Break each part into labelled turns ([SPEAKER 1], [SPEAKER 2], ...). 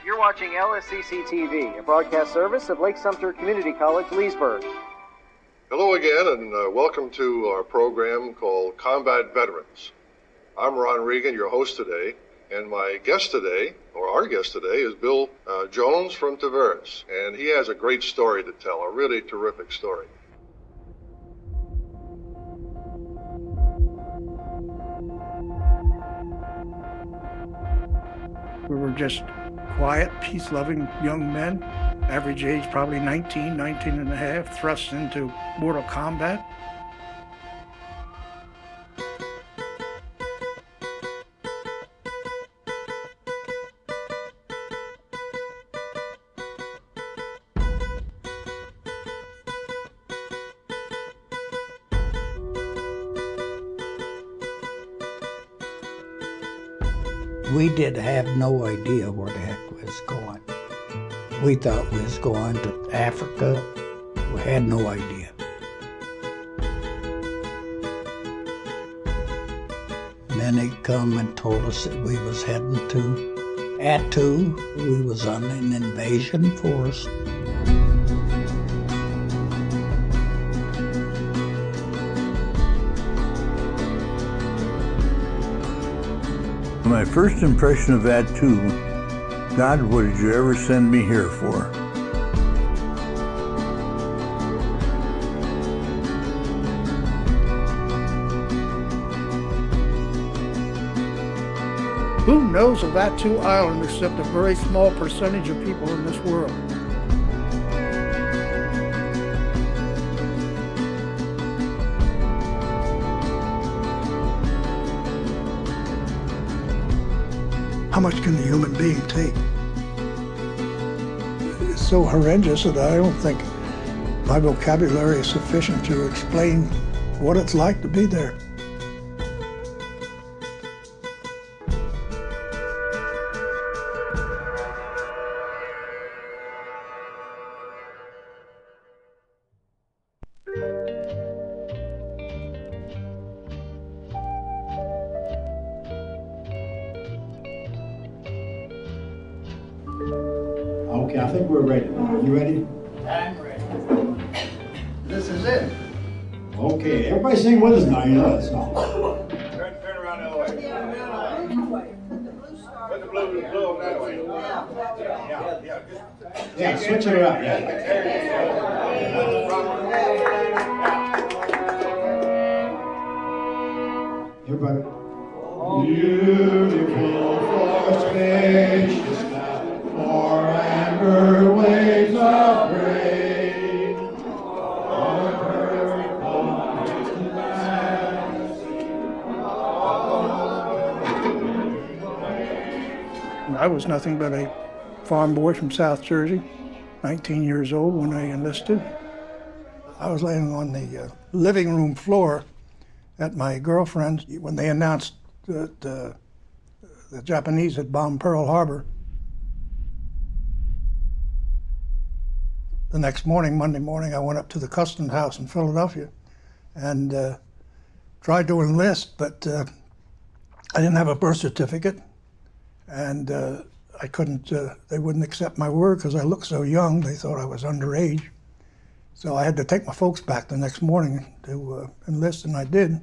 [SPEAKER 1] You're watching LSCC TV, a broadcast service of Lake Sumter Community College, Leesburg.
[SPEAKER 2] Hello again, and welcome to our program called Combat Veterans. I'm Ron Regan, your host today, and my guest today, or our guest today, is Bill Jones from Tavares, and he has a great story to tell, a really terrific story.
[SPEAKER 3] We were just quiet, peace-loving young men, average age probably 19 and a half, thrust into mortal combat.
[SPEAKER 4] We did have no idea where the heck we was going. We thought we was going to Africa. We had no idea. And then they come and told us that we was heading to Attu. We was on an invasion force.
[SPEAKER 5] My first impression of Attu, God, what did you ever send me here for?
[SPEAKER 3] Who knows of Attu Island except a very small percentage of people in this world? How much can the human being take? It's so horrendous that I don't think my vocabulary is sufficient to explain what it's like to be there.
[SPEAKER 6] Okay, I think we're ready now. You ready?
[SPEAKER 4] I'm ready.
[SPEAKER 6] This is it. Okay, everybody sing with us now, you know that song.
[SPEAKER 2] Turn around the other way. Put the blue that way.
[SPEAKER 6] Yeah, switch it around, yeah. Everybody. Beautiful for spaciousness, for amber waves of grain.
[SPEAKER 3] I was nothing but a farm boy from South Jersey, 19 years old when I enlisted. I was laying on the living room floor at my girlfriend's when they announced that the Japanese had bombed Pearl Harbor. The next morning, Monday morning, I went up to the customs house in Philadelphia and tried to enlist, but I didn't have a birth certificate, and I couldn't, they wouldn't accept my word because I looked so young. They thought I was underage. So I had to take my folks back the next morning to enlist, and I did.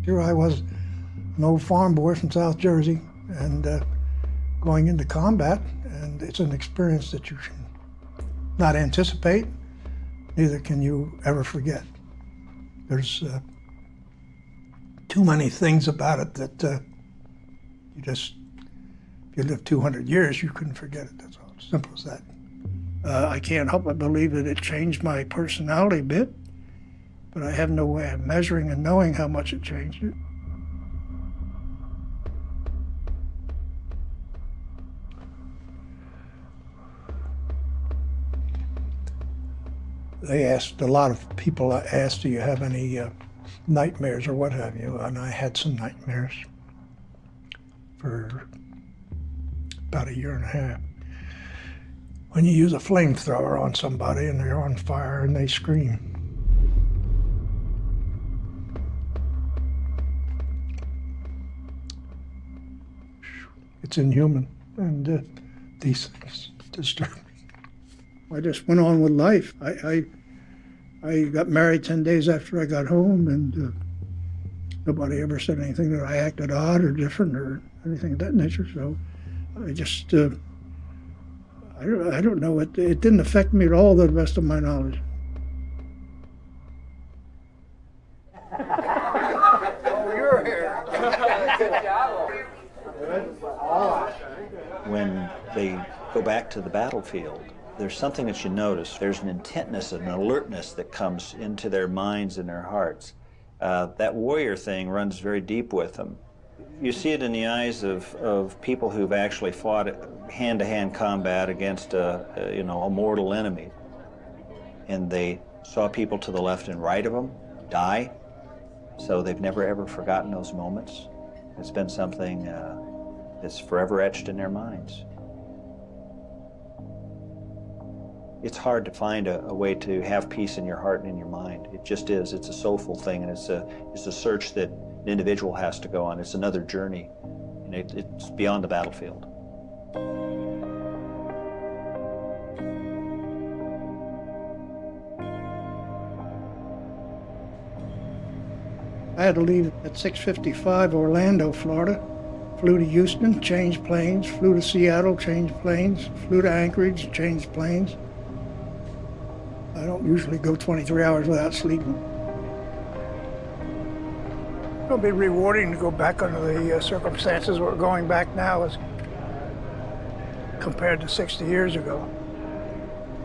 [SPEAKER 3] Here I was, an old farm boy from South Jersey, and going into combat, and it's an experience that you can not anticipate, neither can you ever forget. There's too many things about it that you just, if you live 200 years, you couldn't forget it. That's all, simple as that. I can't help but believe that it changed my personality a bit, but I have no way of measuring and knowing how much it changed it. They asked, a lot of people asked, do you have any nightmares or what have you? And I had some nightmares for about a year and a half. When you use a flamethrower on somebody and they're on fire and they scream. it's inhuman, and these things disturb me. I just went on with life. I got married 10 days after I got home, and nobody ever said anything that I acted odd or different or anything of that nature. So I just, I don't know. It didn't affect me at all, to the best of my knowledge.
[SPEAKER 7] When they go back to the battlefield, there's something that you notice. There's an intentness and an alertness that comes into their minds and their hearts. That warrior thing runs very deep with them. You see it in the eyes of people who've actually fought hand-to-hand combat against a mortal enemy. And they saw people to the left and right of them die, so they've never ever forgotten those moments. It's been something that's forever etched in their minds. It's hard to find a way to have peace in your heart and in your mind. It just is. It's a soulful thing, and it's a search that an individual has to go on. It's another journey, and it's beyond the battlefield.
[SPEAKER 3] I had to leave at 6:55 Orlando, Florida. Flew to Houston, changed planes, flew to Seattle, changed planes, flew to Anchorage, changed planes. I don't usually go 23 hours without sleeping. It'll be rewarding to go back under the circumstances we're going back now as compared to 60 years ago.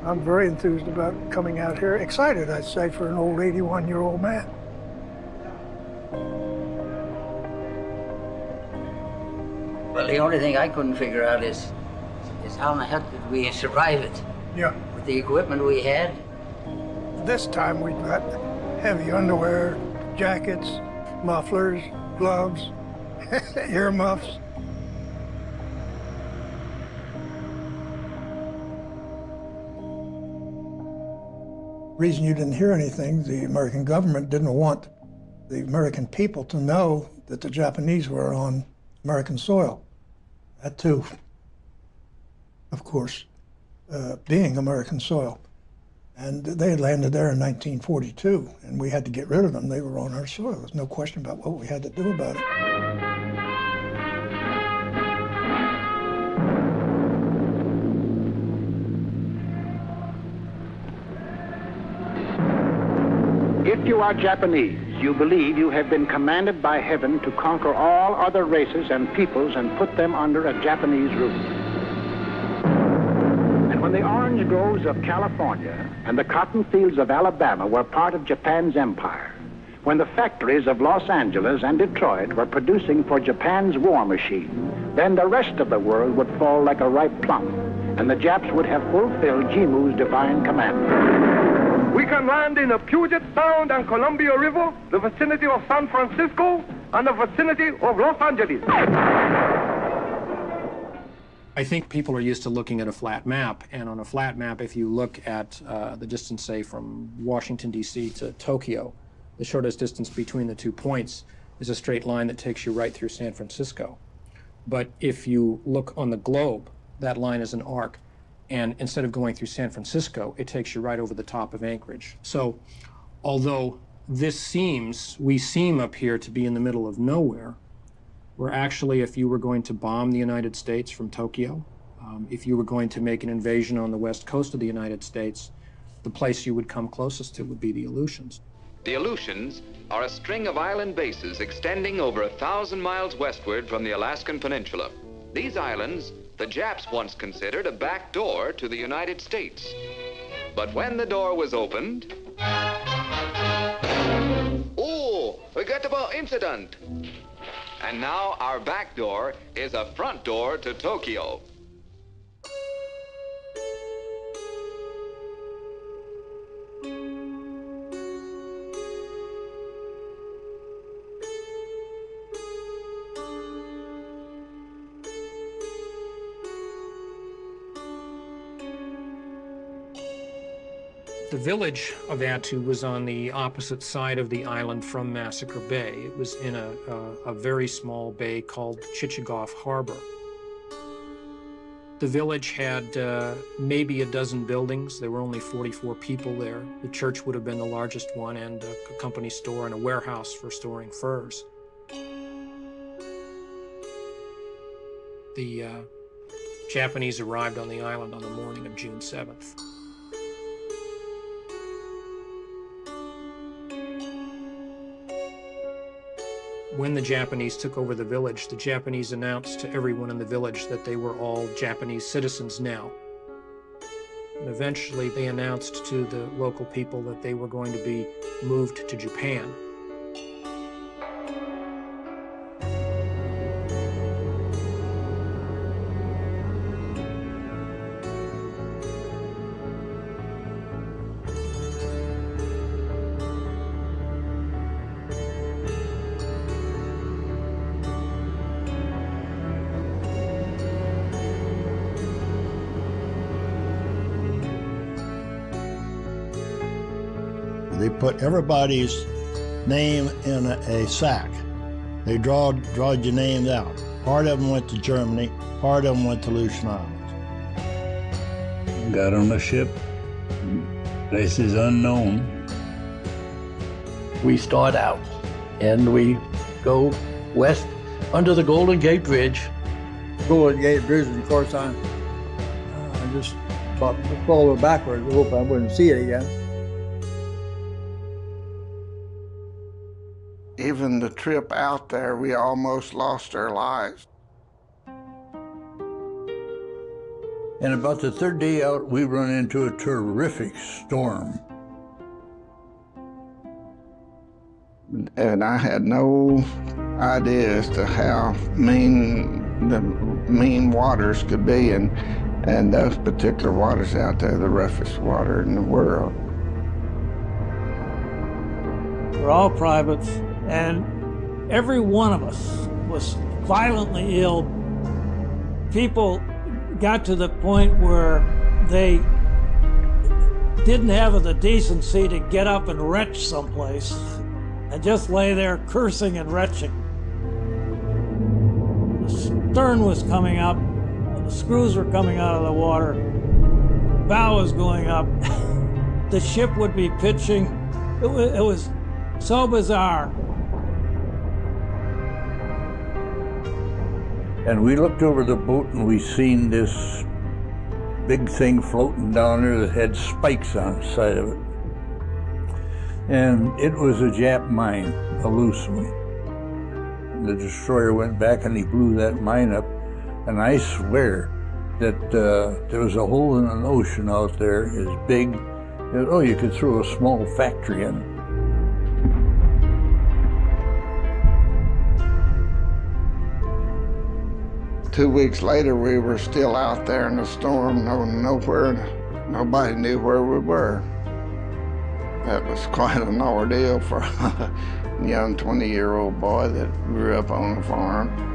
[SPEAKER 3] I'm very enthused about coming out here, excited, I'd say, for an old 81-year-old man.
[SPEAKER 8] Well, the only thing I couldn't figure out is how in the heck did we survive it?
[SPEAKER 3] Yeah.
[SPEAKER 8] With the equipment we had?
[SPEAKER 3] This time we've got heavy underwear, jackets, mufflers, gloves, earmuffs. Reason you didn't hear anything, the American government didn't want the American people to know that the Japanese were on American soil. Attu, of course, being American soil. And they had landed there in 1942, and we had to get rid of them. They were on our soil. There's no question about what we had to do about it.
[SPEAKER 9] If you are Japanese, you believe you have been commanded by heaven to conquer all other races and peoples and put them under a Japanese rule. And when the orange groves of California and the cotton fields of Alabama were part of Japan's empire, when the factories of Los Angeles and Detroit were producing for Japan's war machine, then the rest of the world would fall like a ripe plum, and the Japs would have fulfilled Jimu's divine commandment.
[SPEAKER 10] We can land in the Puget Sound and Columbia River, the vicinity of San Francisco, and the vicinity of Los Angeles.
[SPEAKER 11] I think people are used to looking at a flat map, and on a flat map, if you look at the distance, say, from Washington, D.C. to Tokyo, the shortest distance between the 2 points is a straight line that takes you right through San Francisco. But if you look on the globe, that line is an arc, and instead of going through San Francisco, it takes you right over the top of Anchorage. So although we seem up here to be in the middle of nowhere, we're actually, if you were going to bomb the United States from Tokyo, if you were going to make an invasion on the west coast of the United States, the place you would come closest to would be the Aleutians.
[SPEAKER 12] The Aleutians are a string of island bases extending over 1,000 miles westward from the Alaskan Peninsula. These islands, the Japs once considered a back door to the United States. But when the door was opened... Oh, forget about incident! And now our back door is a front door to Tokyo.
[SPEAKER 11] The village of Attu was on the opposite side of the island from Massacre Bay. It was in a very small bay called Chichagof Harbor. The village had maybe a dozen buildings. There were only 44 people there. The church would have been the largest one, and a company store and a warehouse for storing furs. The Japanese arrived on the island on the morning of June 7th. When the Japanese took over the village, the Japanese announced to everyone in the village that they were all Japanese citizens now. And eventually they announced to the local people that they were going to be moved to Japan.
[SPEAKER 13] They put everybody's name in a sack. They drawed your names out. Part of them went to Germany, part of them went to Aleutian Islands.
[SPEAKER 5] Got on a ship, places unknown.
[SPEAKER 14] We start out and we go west under the Golden Gate Bridge.
[SPEAKER 6] Golden Gate Bridge, of course, I just followed backwards. I hope I wouldn't see it again.
[SPEAKER 15] Even the trip out there, we almost lost our lives.
[SPEAKER 5] And about the third day out, we run into a terrific storm.
[SPEAKER 15] And I had no idea as to how mean the mean waters could be, and those particular waters out there, the roughest water in the world.
[SPEAKER 16] We're all privates, and every one of us was violently ill. People got to the point where they didn't have the decency to get up and retch someplace and just lay there cursing and retching. The stern was coming up, the screws were coming out of the water, bow was going up, the ship would be pitching. It was so bizarre.
[SPEAKER 5] And we looked over the boat and we seen this big thing floating down there that had spikes on the side of it. And it was a Jap mine, a loose one. The destroyer went back and he blew that mine up, and I swear that there was a hole in an ocean out there as big that, oh, you could throw a small factory in.
[SPEAKER 15] 2 weeks later, we were still out there in the storm, nowhere. Nobody knew where we were. That was quite an ordeal for a young 20-year-old boy that grew up on a farm.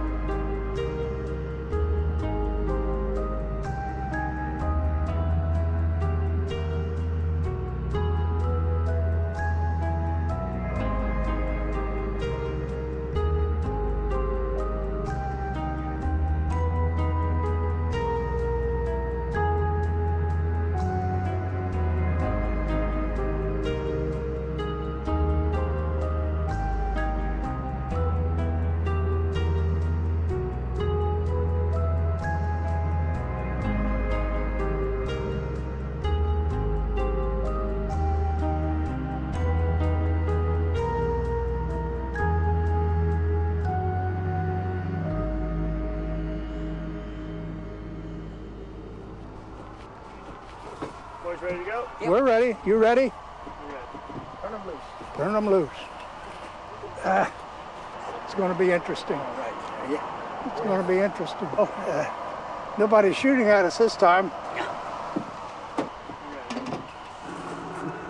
[SPEAKER 1] Boys ready to go?
[SPEAKER 3] Yep. We're ready. You ready?
[SPEAKER 1] We're ready. Turn them loose.
[SPEAKER 3] Turn them loose. It's going to be interesting.
[SPEAKER 1] All right. Yeah.
[SPEAKER 3] It's going to be interesting. Nobody's shooting at us this time.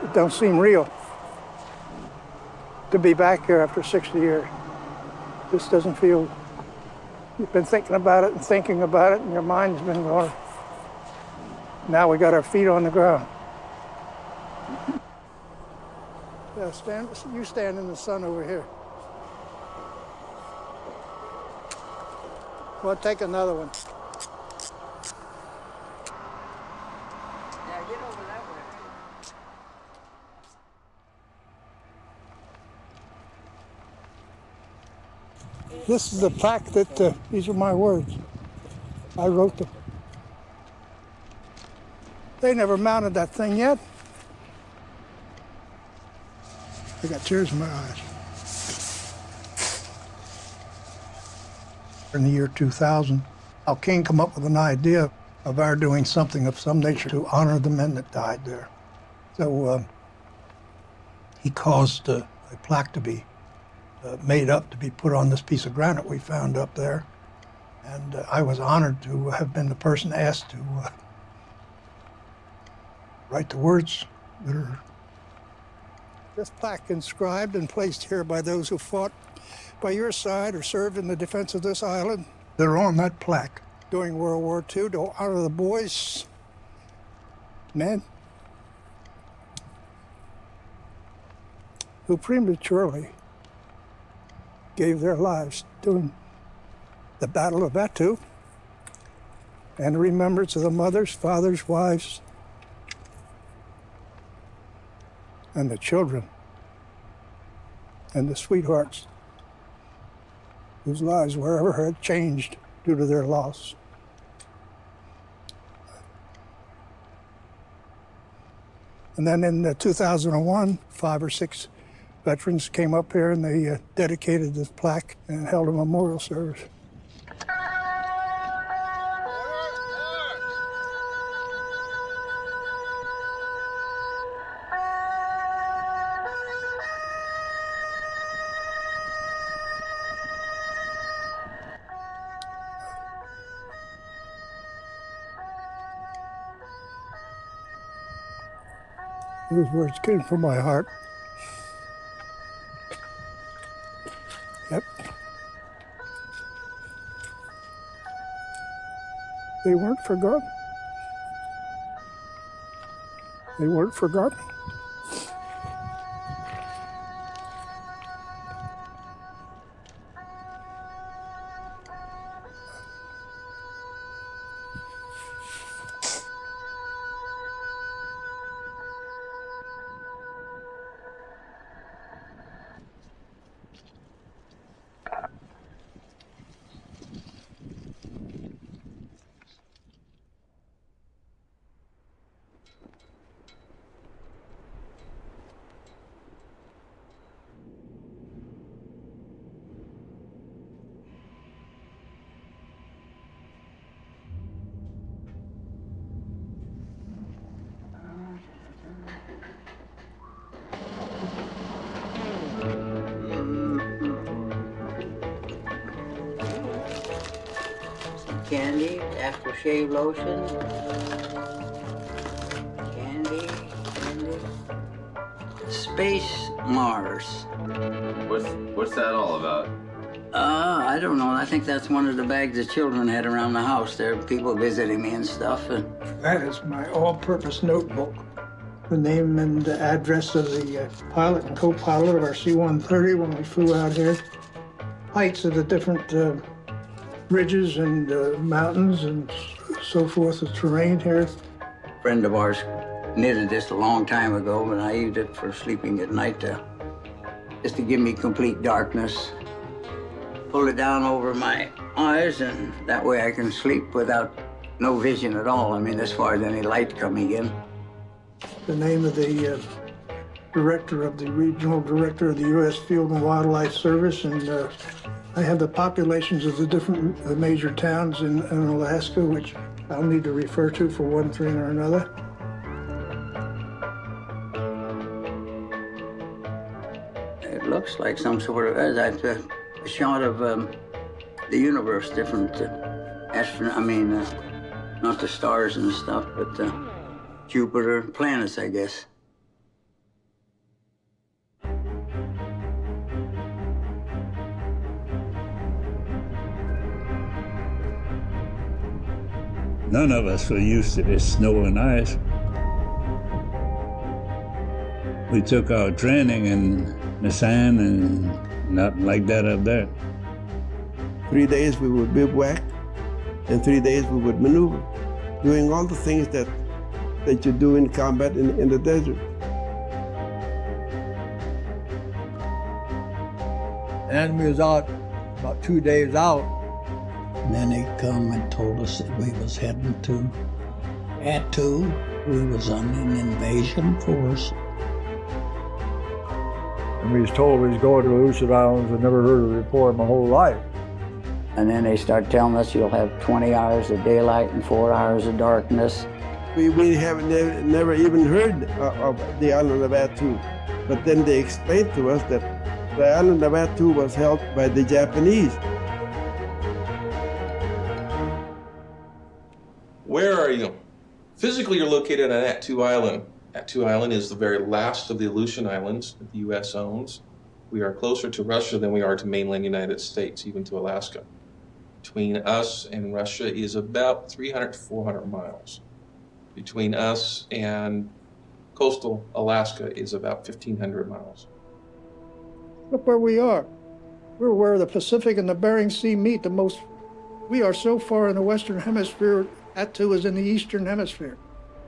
[SPEAKER 3] It don't seem real to be back here after 60 years. This doesn't feel, you've been thinking about it and thinking about it, and your mind's been going. Now we got our feet on the ground. Yeah, you stand in the sun over here. Well, take another one. This is the plaque that, these are my words. I wrote them. They never mounted that thing yet. I got tears in my eyes. In the year 2000, Al King come up with an idea of our doing something of some nature to honor the men that died there. So he caused a plaque to be made up to be put on this piece of granite we found up there. And I was honored to have been the person asked to write the words that are this plaque inscribed and placed here by those who fought by your side or served in the defense of this island. They're on that plaque during World War II to honor the boys, men, who prematurely gave their lives during the Battle of Attu, and the remembrance of the mothers, fathers, wives, and the children, and the sweethearts whose lives wherever had changed due to their loss. And then in 2001, 5 or 6 veterans came up here and they dedicated this plaque and held a memorial service. Those words came from my heart. Yep. They weren't forgotten. They weren't forgotten.
[SPEAKER 8] Candy, aftershave lotion. Candy. Space Mars.
[SPEAKER 17] What's that all about?
[SPEAKER 8] I don't know. I think that's one of the bags the children had around the house. There are people visiting me and stuff.
[SPEAKER 3] That is my all-purpose notebook. The name and address of the pilot and co-pilot of our C-130 when we flew out here. Heights of the different ridges and mountains and so forth, the terrain here.
[SPEAKER 8] A friend of ours knitted this a long time ago, and I used it for sleeping at night just to give me complete darkness. Pull it down over my eyes, and that way I can sleep without no vision at all. I mean, as far as any light coming in.
[SPEAKER 3] The name of the director of the regional director of the U.S. Field and Wildlife Service, and I have the populations of the different major towns in Alaska, which I'll need to refer to for one thing or another.
[SPEAKER 8] It looks like some sort of a shot of the universe, different not the stars and stuff, but Jupiter, planets, I guess.
[SPEAKER 5] None of us were used to this snow and ice. We took our training in the sand and nothing like that up there.
[SPEAKER 18] 3 days we would bivouac, and 3 days we would maneuver, doing all the things that that you do in combat in the desert.
[SPEAKER 6] And we was out about 2 days out.
[SPEAKER 4] And then they come and told us that we was heading to Attu. We was on an invasion force.
[SPEAKER 6] And we was told we was going to the Aleutian Islands. I'd never heard of it before in my whole life.
[SPEAKER 8] And then they start telling us you'll have 20 hours of daylight and 4 hours of darkness.
[SPEAKER 18] We haven't never even heard of the island of Attu. But then they explained to us that the island of Attu was held by the Japanese.
[SPEAKER 19] Where are you? Physically, you're located on Attu Island. Attu Island is the very last of the Aleutian Islands that the U.S. owns. We are closer to Russia than we are to mainland United States, even to Alaska. Between us and Russia is about 300 to 400 miles. Between us and coastal Alaska is about 1,500 miles.
[SPEAKER 3] Look where we are. We're where the Pacific and the Bering Sea meet the most. We are so far in the Western Hemisphere, Attu is in the Eastern Hemisphere.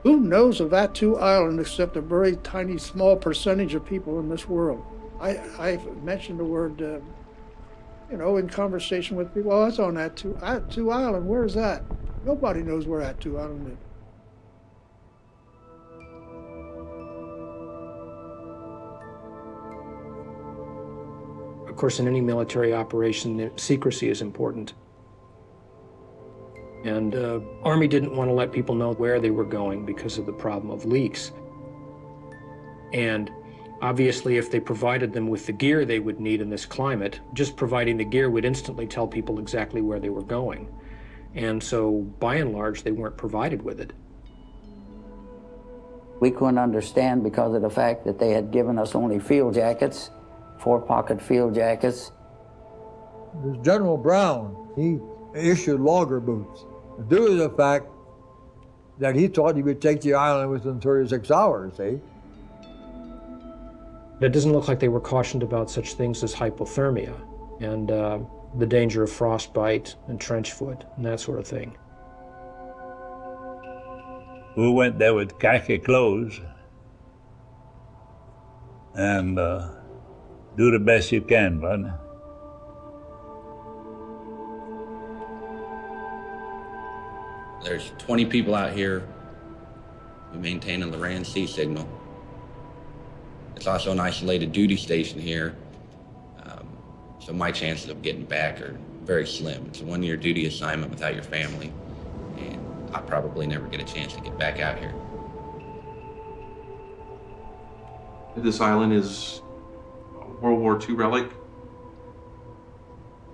[SPEAKER 3] Who knows of Attu Island except a very tiny, small percentage of people in this world? I've mentioned the word, in conversation with people, oh, that's on Attu Island, where's that? Nobody knows where Attu Island is.
[SPEAKER 11] Of course, in any military operation, secrecy is important. And Army didn't want to let people know where they were going because of the problem of leaks. And obviously, if they provided them with the gear they would need in this climate, just providing the gear would instantly tell people exactly where they were going. And so, by and large, they weren't provided with it.
[SPEAKER 8] We couldn't understand because of the fact that they had given us only field jackets, 4-pocket field jackets.
[SPEAKER 6] There's General Brown. He issued logger boots due to the fact that he thought he would take the island within 36 hours, see?
[SPEAKER 11] It doesn't look like they were cautioned about such things as hypothermia and the danger of frostbite and trench foot and that sort of thing.
[SPEAKER 5] We went there with khaki clothes and do the best you can, bud.
[SPEAKER 20] There's 20 people out here. We maintain a Loran C signal. It's also an isolated duty station here, so my chances of getting back are very slim. It's a one-year duty assignment without your family, and I'll probably never get a chance to get back out here.
[SPEAKER 19] This island is a World War II relic.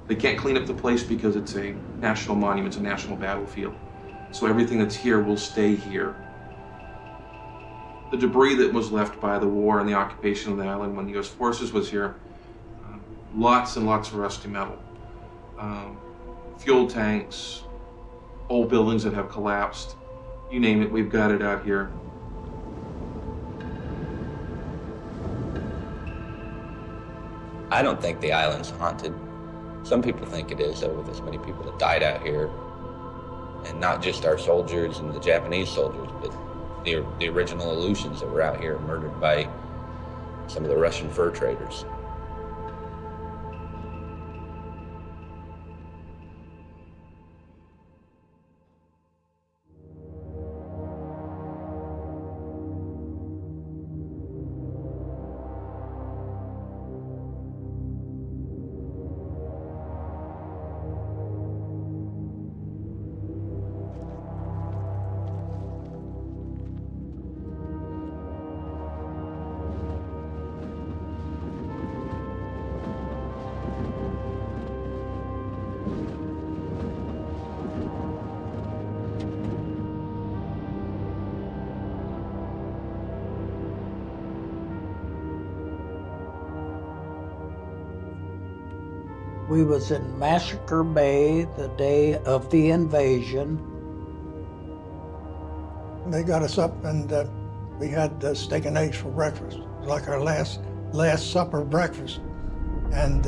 [SPEAKER 19] They can't clean up the place because it's a national monument, it's a national battlefield. So everything that's here will stay here. The debris that was left by the war and the occupation of the island when the U.S. forces was here, lots and lots of rusty metal. Fuel tanks, old buildings that have collapsed, you name it, we've got it out here.
[SPEAKER 20] I don't think the island's haunted. Some people think it is, though, with as many people that died out here. And not just our soldiers and the Japanese soldiers, but the original Aleutians that were out here murdered by some of the Russian fur traders.
[SPEAKER 4] We was in Massacre Bay the day of the invasion.
[SPEAKER 3] They got us up and we had steak and eggs for breakfast. It was like our last supper breakfast. And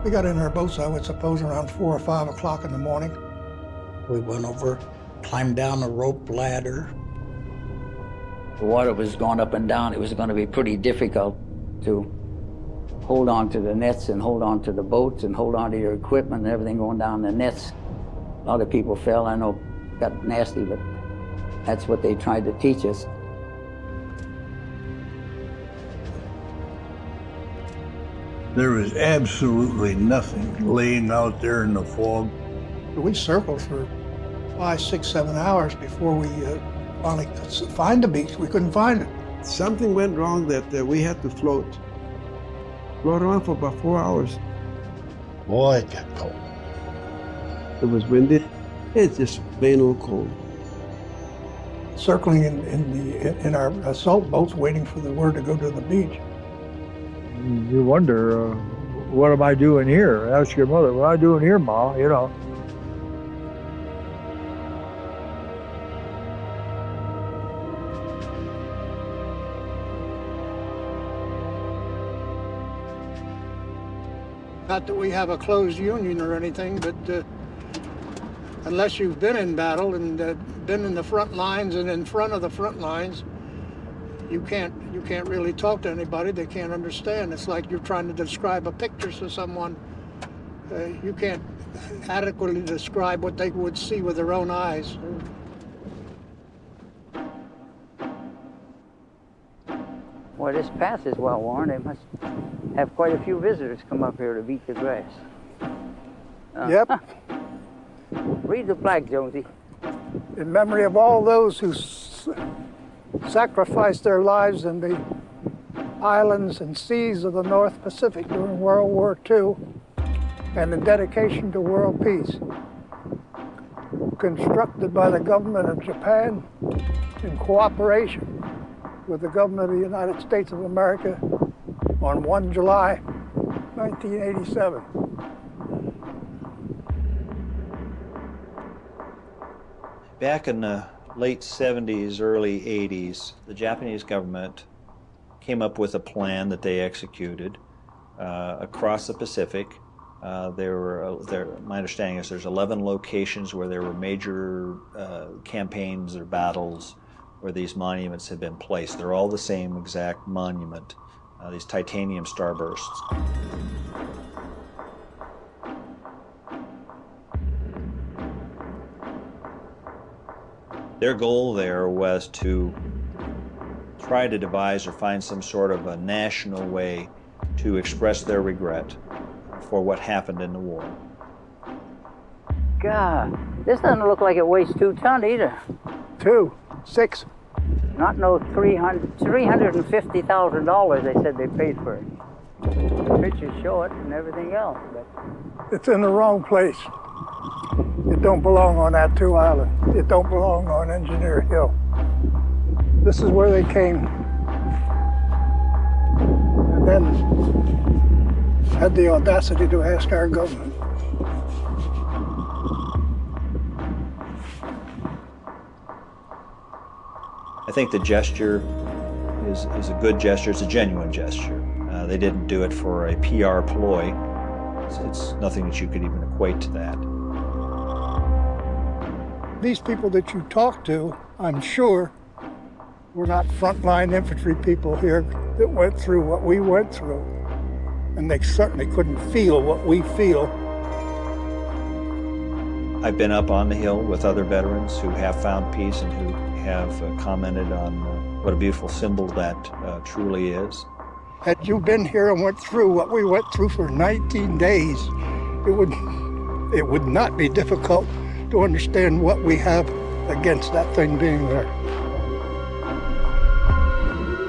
[SPEAKER 3] we got in our boats, I would suppose, around 4 or 5 o'clock in the morning.
[SPEAKER 4] We went over, climbed down a rope ladder,
[SPEAKER 8] The water was going up and down. It was going to be pretty difficult to hold on to the nets and hold on to the boats and hold on to your equipment and everything going down the nets. A lot of people fell. I know it got nasty, but that's what they tried to teach us.
[SPEAKER 5] There was absolutely nothing laying out there in the fog.
[SPEAKER 3] We circled for 5, 6, 7 hours before we finally could find the beach. We couldn't find it.
[SPEAKER 18] Something went wrong that we had to float. Float around for about 4 hours.
[SPEAKER 13] Boy, it got cold.
[SPEAKER 18] It was windy. It's just plain old cold.
[SPEAKER 3] Circling in our assault boats, waiting for the word to go to the beach.
[SPEAKER 6] You wonder, what am I doing here? Ask your mother, what am I doing here, Ma? You know.
[SPEAKER 3] Not that we have a closed union or anything, but unless you've been in battle and been in the front lines and in front of the front lines, you can't really talk to anybody. They can't understand. It's like you're trying to describe a picture to someone. You can't adequately describe what they would see with their own eyes.
[SPEAKER 8] Well, this pass is well worn. They must have quite a few visitors come up here to beat the grass.
[SPEAKER 3] Yep.
[SPEAKER 8] Read the flag, Jonesy.
[SPEAKER 3] In memory of all those who sacrificed their lives in the islands and seas of the North Pacific during World War II, and in dedication to world peace. Constructed by the government of Japan in cooperation with the government of the United States of America on 1 July 1987.
[SPEAKER 7] Back in the late 70s, early 80s, the Japanese government came up with a plan that they executed across the Pacific. My understanding is there's 11 locations where there were major campaigns or battles where these monuments had been placed. They're all the same exact monument, these titanium starbursts. Their goal there was to try to devise or find some sort of a national way to express their regret for what happened in the war.
[SPEAKER 8] God, this doesn't look like it weighs 2 tons either.
[SPEAKER 3] 2, 6.
[SPEAKER 8] Not no $350,000 they said they paid for it. The pictures show it and everything else. But
[SPEAKER 3] it's in the wrong place. It don't belong on Attu Island. It don't belong on Engineer Hill. This is where they came. And then had the audacity to ask our government.
[SPEAKER 7] I think the gesture is a good gesture. It's a genuine gesture. They didn't do it for a PR ploy. It's nothing that you could even equate to that.
[SPEAKER 3] These people that you talk to, I'm sure, were not frontline infantry people here that went through what we went through. And they certainly couldn't feel what we feel.
[SPEAKER 7] I've been up on the hill with other veterans who have found peace and who have commented on what a beautiful symbol that truly is.
[SPEAKER 3] Had you been here and went through what we went through for 19 days, it would not be difficult to understand what we have against that thing being there.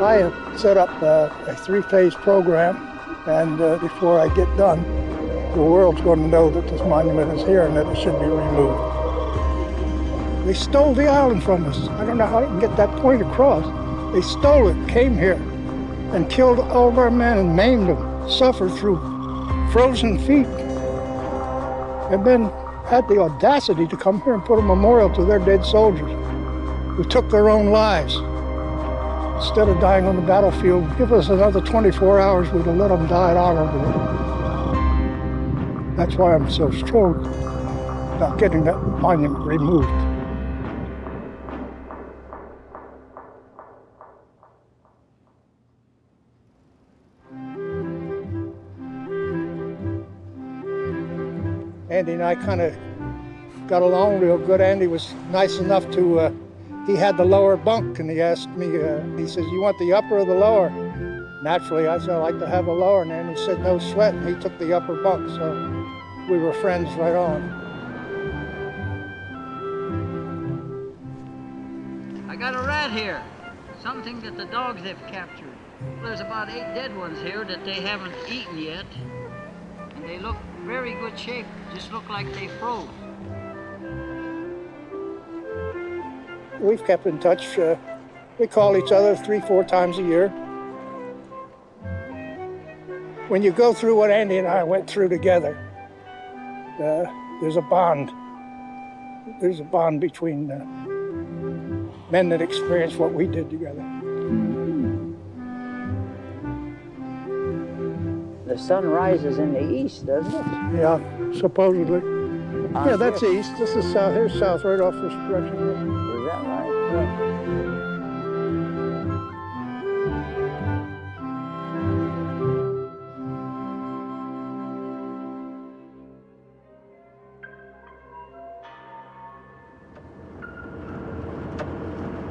[SPEAKER 3] I have set up a 3-phase program, and before I get done, the world's going to know that this monument is here and that it should be removed. They stole the island from us. I don't know how I can get that point across. They stole it, came here, and killed all of our men and maimed them, suffered through frozen feet, and then had the audacity to come here and put a memorial to their dead soldiers who took their own lives. Instead of dying on the battlefield, give us another 24 hours, we'd have let them die honorably. That's why I'm so strong about getting that monument removed. Andy and I kind of got along real good. Andy was nice enough to, he had the lower bunk, and he asked me, he says, you want the upper or the lower? Naturally, I said, I'd like to have a lower, and Andy said, no sweat, and he took the upper bunk, so we were friends right on.
[SPEAKER 8] I got a rat here, something that the dogs have captured. There's about 8 dead ones here that they haven't eaten yet, and they look very good shape, just look like they froze.
[SPEAKER 3] We've kept in touch. We call each other 3-4 times a year. When you go through what Andy and I went through together, there's a bond. There's a bond between men that experience what we did together.
[SPEAKER 8] The sun rises in the east, doesn't it?
[SPEAKER 3] Yeah, supposedly. Yeah, that's east. This is south. Here's south, right off this direction here.
[SPEAKER 8] Is that right?
[SPEAKER 3] Yeah.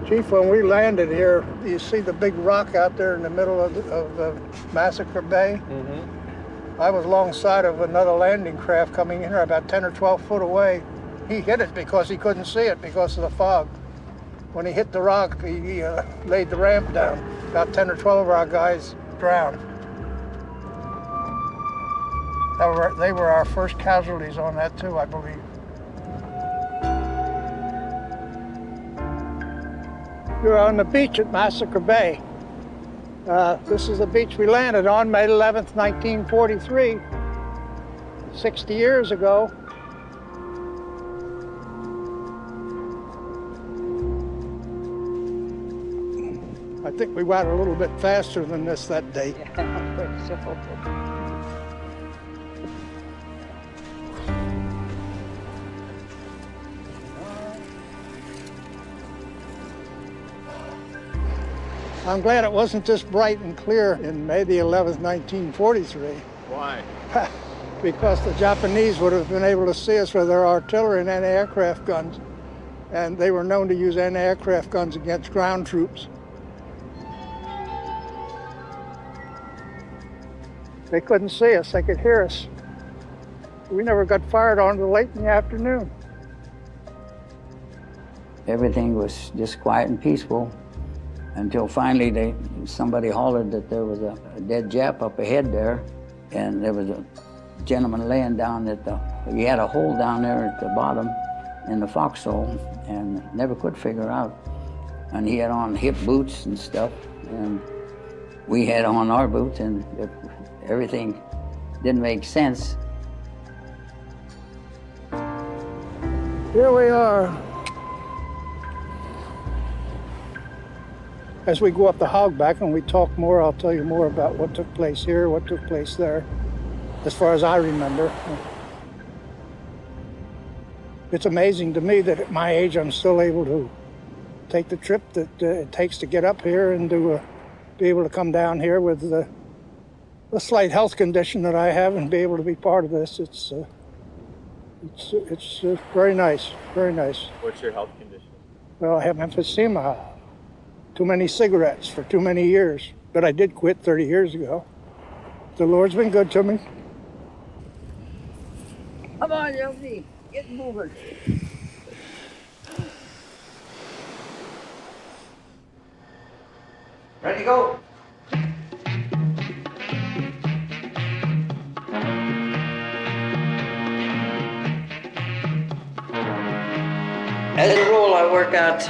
[SPEAKER 3] Chief, when we landed here, you see the big rock out there in the middle of Massacre Bay? Mm-hmm. I was alongside of another landing craft coming in here about 10 or 12 foot away. He hit it because he couldn't see it because of the fog. When he hit the rock, he laid the ramp down. About 10 or 12 of our guys drowned. They were our first casualties on that too, I believe. We're on the beach at Massacre Bay. This is the beach we landed on May 11th, 1943, 60 years ago. I think we went a little bit faster than this that day. I'm glad it wasn't this bright and clear in May the 11th, 1943.
[SPEAKER 17] Why?
[SPEAKER 3] Because the Japanese would have been able to see us with their artillery and anti-aircraft guns. And they were known to use anti-aircraft guns against ground troops. They couldn't see us, they could hear us. We never got fired on until late in the afternoon.
[SPEAKER 8] Everything was just quiet and peaceful until finally somebody hollered that there was a dead Jap up ahead there, and there was a gentleman laying down he had a hole down there at the bottom in the foxhole, and never could figure out. And he had on hip boots and stuff, and we had on our boots, and everything didn't make sense.
[SPEAKER 3] Here we are. As we go up the hogback and we talk more, I'll tell you more about what took place here, what took place there, as far as I remember. It's amazing to me that at my age I'm still able to take the trip that it takes to get up here and to be able to come down here with the slight health condition that I have and be able to be part of this. It's very nice, very nice.
[SPEAKER 17] What's your health condition?
[SPEAKER 3] Well, I have emphysema. Too many cigarettes for too many years. But I did quit 30 years ago. The Lord's been good to me.
[SPEAKER 8] Come on, Josie, get moving. Ready to go. As a rule, I work out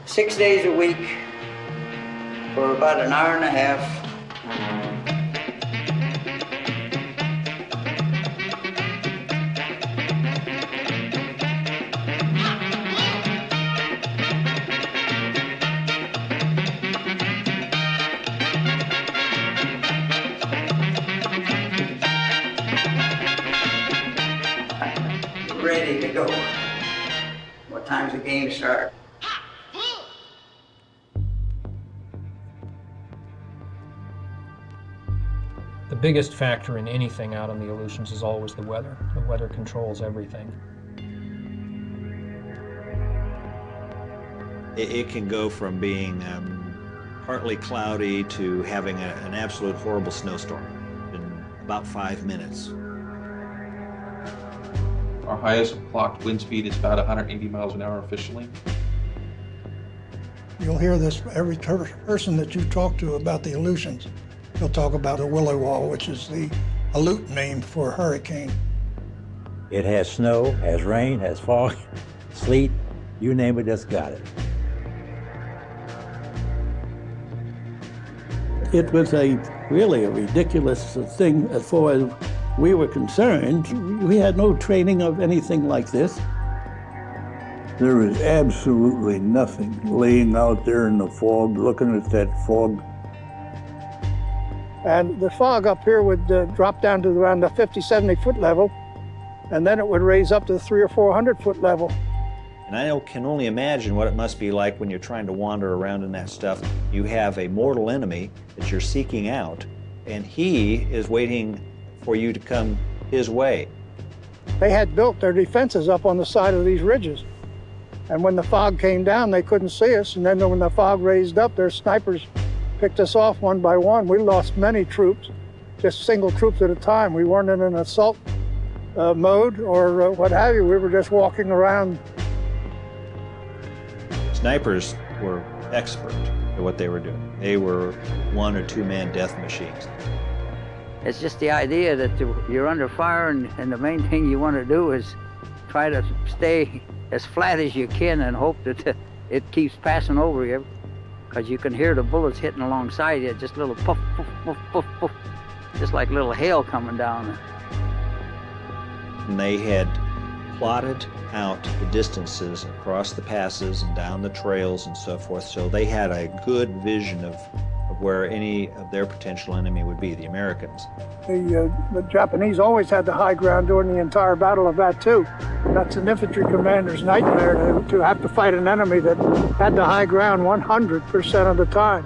[SPEAKER 8] 6 days a week for about an hour and a half. Ready to go. What time's the game start?
[SPEAKER 21] The
[SPEAKER 11] biggest factor in anything out on the Aleutians is always the weather. The weather controls everything.
[SPEAKER 7] It can go from being partly cloudy to having an absolute horrible snowstorm in about 5 minutes.
[SPEAKER 19] Our highest clocked wind speed is about 180 miles an hour officially.
[SPEAKER 3] You'll hear this for every person that you talk to about the Aleutians. They'll talk about the Willow Wall, which is the Aleut name for a hurricane.
[SPEAKER 21] It has snow, has rain, has fog, sleet, you name it, it's got it.
[SPEAKER 14] It was really a ridiculous thing as far as we were concerned. We had no training of anything like this.
[SPEAKER 5] There was absolutely nothing laying out there in the fog, looking at that fog.
[SPEAKER 3] And the fog up here would drop down to around the 50, 70 foot level, and then it would raise up to the 300 or 400 foot level.
[SPEAKER 7] And I can only imagine what it must be like when you're trying to wander around in that stuff. You have a mortal enemy that you're seeking out, and he is waiting for you to come his way.
[SPEAKER 3] They had built their defenses up on the side of these ridges. And when the fog came down, they couldn't see us. And then when the fog raised up, their snipers picked us off one by one. We lost many troops, just single troops at a time. We weren't in an assault mode or what have you. We were just walking around.
[SPEAKER 7] Snipers were expert at what they were doing. They were 1 or 2 man death machines.
[SPEAKER 8] It's just the idea that you're under fire, and the main thing you want to do is try to stay as flat as you can and hope that it keeps passing over you, because you can hear the bullets hitting alongside you, just little puff, puff, puff, puff, puff, just like little hail coming down.
[SPEAKER 7] And they had plotted out the distances across the passes and down the trails and so forth, so they had a good vision of where any of their potential enemy would be, the Americans.
[SPEAKER 3] The Japanese always had the high ground during the entire Battle of Attu. That's an infantry commander's nightmare to have to fight an enemy that had the high ground 100% of the time.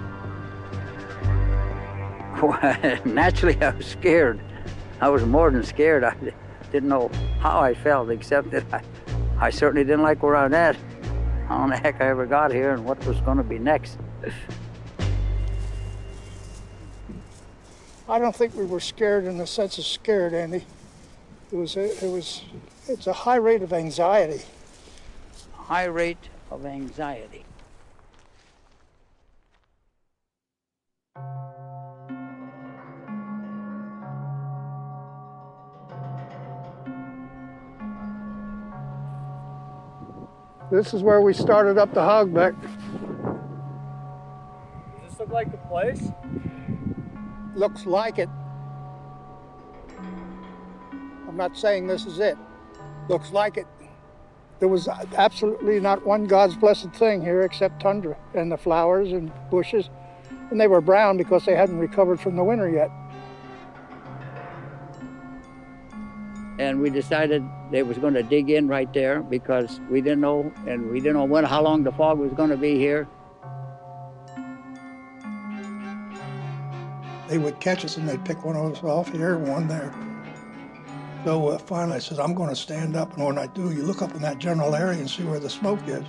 [SPEAKER 8] Well, naturally, I was scared. I was more than scared. I didn't know how I felt, except that I certainly didn't like where I'm at, how the heck I ever got here and what was going to be next.
[SPEAKER 3] I don't think we were scared in the sense of scared, Andy. It's a high rate of anxiety.
[SPEAKER 8] High rate of anxiety.
[SPEAKER 3] This is where we started up the hogback.
[SPEAKER 11] Does this look like the place?
[SPEAKER 3] Looks like it. I'm not saying this is it. Looks like it. There was absolutely not one God's blessed thing here except tundra and the flowers and bushes. And they were brown because they hadn't recovered from the winter yet.
[SPEAKER 8] And we decided they was going to dig in right there because we didn't know, and we didn't know how long the fog was going to be here.
[SPEAKER 3] They would catch us and they'd pick one of us off here and one there. So finally I said, I'm going to stand up, and when I do, you look up in that general area and see where the smoke is.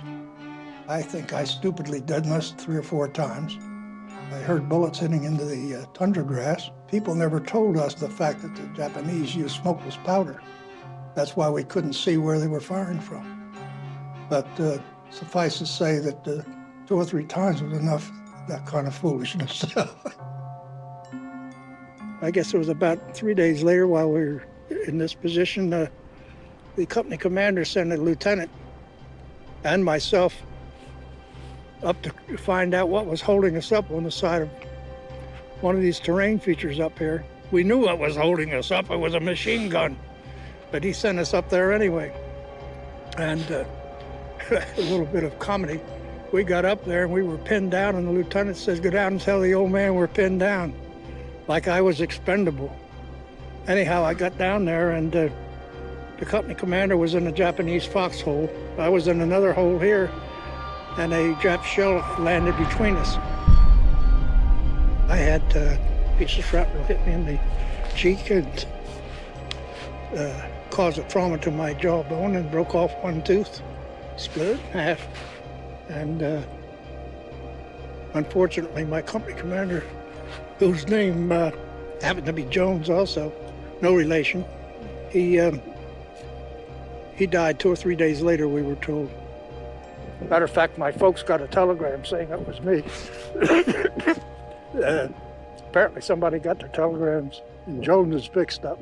[SPEAKER 3] I think I stupidly did this 3 or 4 times. I heard bullets hitting into the tundra grass. People never told us the fact that the Japanese used smokeless powder. That's why we couldn't see where they were firing from. But suffice to say that 2 or 3 times was enough, that kind of foolishness. I guess it was about 3 days later, while we were in this position, the company commander sent a lieutenant and myself up to find out what was holding us up on the side of one of these terrain features up here. We knew what was holding us up. It was a machine gun, but he sent us up there anyway. And a little bit of comedy. We got up there and we were pinned down, and the lieutenant says, "Go down and tell the old man we're pinned down," like I was expendable. Anyhow, I got down there, and the company commander was in a Japanese foxhole. I was in another hole here, and a Jap shell landed between us. I had a piece of shrapnel hit me in the cheek and caused a trauma to my jawbone and broke off one tooth, split it in half. And unfortunately, my company commander, whose name happened to be Jones also, no relation, he died 2 or 3 days later, we were told. Matter of fact, my folks got a telegram saying it was me. Apparently somebody got their telegrams and Jones is fixed up.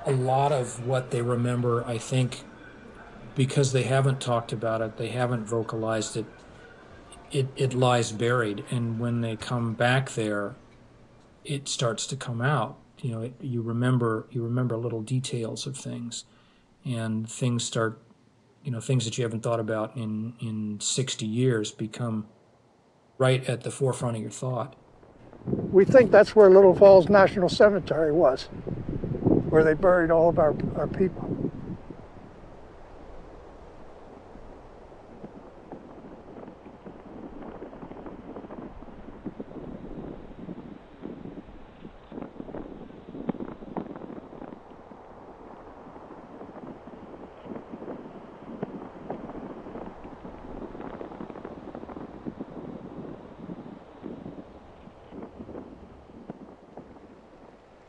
[SPEAKER 11] A lot of what they remember, I think, because they haven't talked about it, they haven't vocalized it, it lies buried. And when they come back there, it starts to come out. You know, you remember little details of things, and things start, you know, things that you haven't thought about in 60 years become right at the forefront of your thought.
[SPEAKER 3] We think that's where Little Falls National Cemetery was, where they buried all of our people.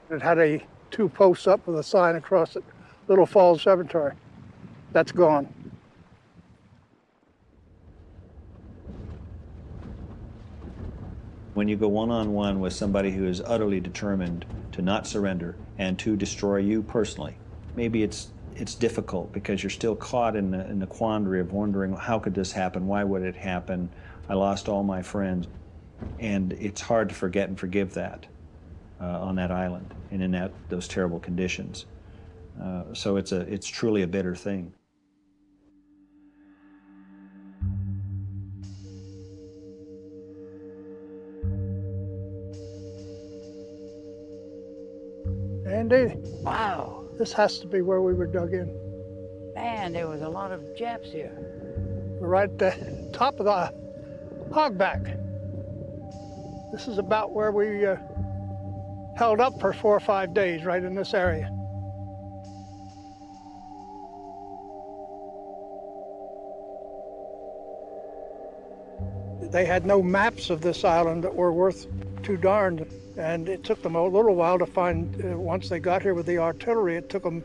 [SPEAKER 3] It had two posts up with a sign across it, Little Falls Cemetery. That's gone.
[SPEAKER 7] When you go one-on-one with somebody who is utterly determined to not surrender and to destroy you personally, maybe it's difficult because you're still caught in the quandary of wondering, how could this happen? Why would it happen? I lost all my friends. And it's hard to forget and forgive that. On that island and in those terrible conditions. So it's truly a bitter thing.
[SPEAKER 3] Andy?
[SPEAKER 2] Wow.
[SPEAKER 3] This has to be where we were dug in.
[SPEAKER 2] Man, there was a lot of Japs here.
[SPEAKER 3] We're right at the top of the hogback. This is about where we held up for 4 or 5 days, right in this area. They had no maps of this island that were worth too darned, and it took them a little while to find, once they got here with the artillery, it took them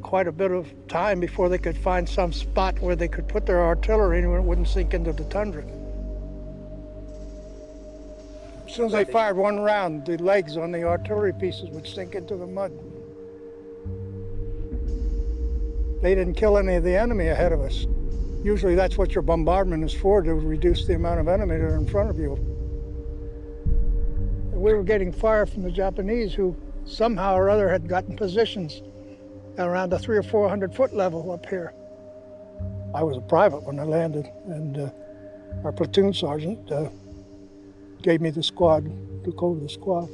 [SPEAKER 3] quite a bit of time before they could find some spot where they could put their artillery and it wouldn't sink into the tundra. As soon as they fired one round, the legs on the artillery pieces would sink into the mud. They didn't kill any of the enemy ahead of us. Usually that's what your bombardment is for, to reduce the amount of enemy that are in front of you. We were getting fire from the Japanese, who somehow or other had gotten positions around the 300 or 400 foot level up here. I was a private when I landed, and our platoon sergeant gave me the squad, took over the squad.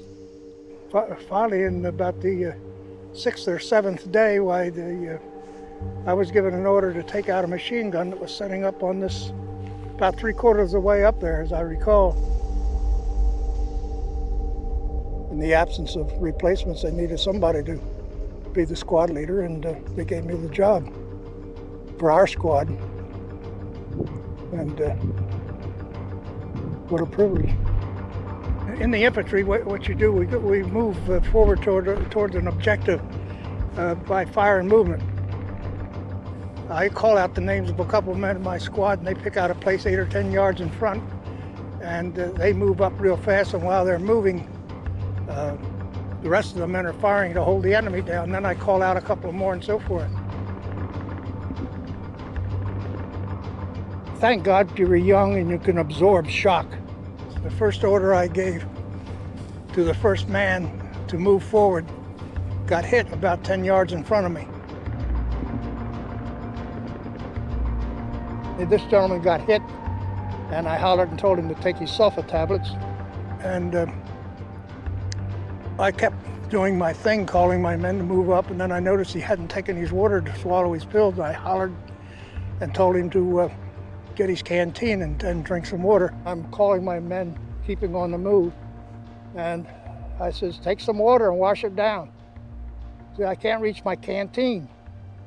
[SPEAKER 3] Finally, in about the 6th or 7th day, I was given an order to take out a machine gun that was setting up on this, about 3/4 of the way up there, as I recall. In the absence of replacements, they needed somebody to be the squad leader, and they gave me the job for our squad. And what a privilege. In the infantry, what you do, we move forward towards an objective by fire and movement. I call out the names of a couple of men in my squad, and they pick out a place 8 or 10 yards in front, and they move up real fast, and while they're moving, the rest of the men are firing to hold the enemy down. Then I call out a couple more and so forth. Thank God you were young and you can absorb shock. The first order I gave to the first man to move forward got hit about 10 yards in front of me. And this gentleman got hit, and I hollered and told him to take his sulfa tablets. And I kept doing my thing, calling my men to move up, and then I noticed he hadn't taken his water to swallow his pills, and I hollered and told him to get his canteen and drink some water. I'm calling my men, keeping on the move, and I says, take some water and wash it down. He said, I can't reach my canteen.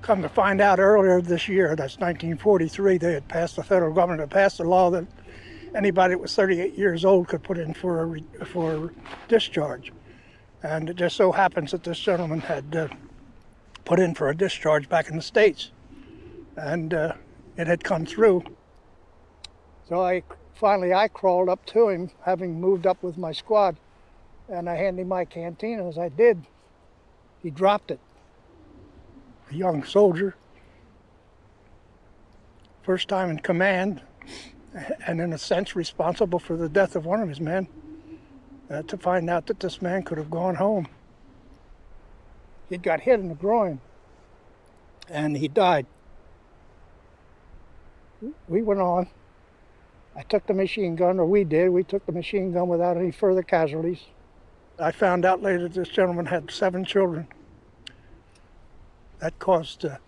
[SPEAKER 3] Come to find out earlier this year, that's 1943, they had passed, the federal government had passed a law that anybody that was 38 years old could put in for discharge. And it just so happens that this gentleman had put in for a discharge back in the States. And it had come through. So finally I crawled up to him, having moved up with my squad, and I handed him my canteen, and as I did, he dropped it. A young soldier, first time in command, and in a sense responsible for the death of one of his men, to find out that this man could have gone home. He'd got hit in the groin, and he died. We went on. I took the machine gun, or we took the machine gun without any further casualties. I found out later that this gentleman had 7 children. That caused a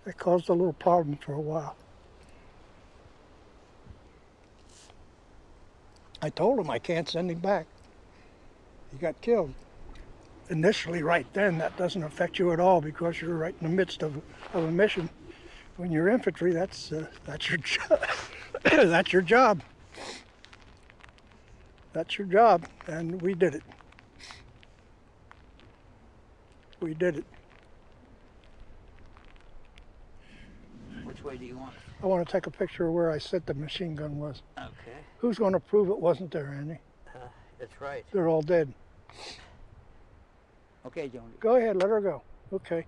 [SPEAKER 3] little problem for a while. I told him I can't send him back. He got killed. Initially, right then, that doesn't affect you at all because you're right in the midst of a mission. When you're infantry, that's your job. That's your job. That's your job, and we did it. We did it.
[SPEAKER 8] Which way do you want it?
[SPEAKER 3] I want to take a picture of where I said the machine gun was.
[SPEAKER 8] Okay.
[SPEAKER 3] Who's going to prove it wasn't there, Andy?
[SPEAKER 8] That's right.
[SPEAKER 3] They're all dead.
[SPEAKER 8] Okay, Jones.
[SPEAKER 3] Go ahead, let her go. Okay.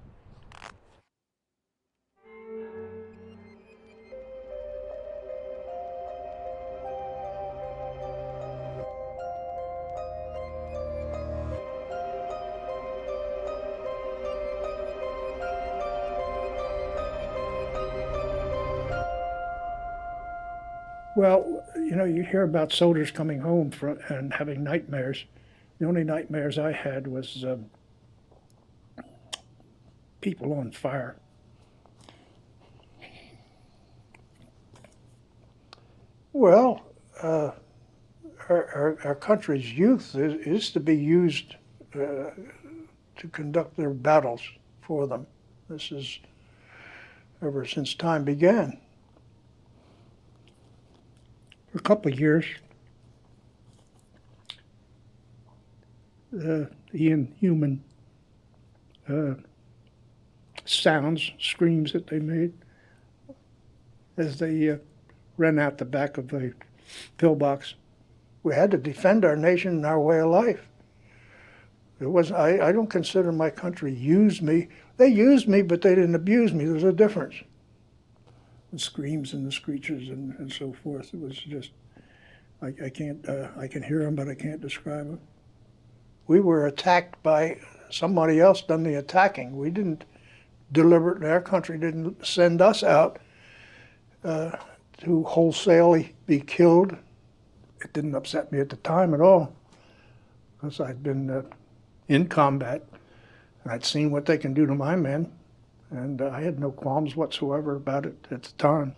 [SPEAKER 3] Well, you know, you hear about soldiers coming home and having nightmares. The only nightmares I had was people on fire. Well, our country's youth is to be used to conduct their battles for them. This is ever since time began. For a couple of years, the inhuman sounds, screams that they made as they ran out the back of the pillbox. We had to defend our nation and our way of life. It was, I don't consider my country used me. They used me, but they didn't abuse me. There's a difference. The screams and the screeches and so forth. It was just, I can hear them, but I can't describe them. We were attacked by somebody else done the attacking. We didn't deliberately, our country didn't send us out to wholesalely be killed. It didn't upset me at the time at all, because I'd been in combat, and I'd seen what they can do to my men. And I had no qualms whatsoever about it at the time.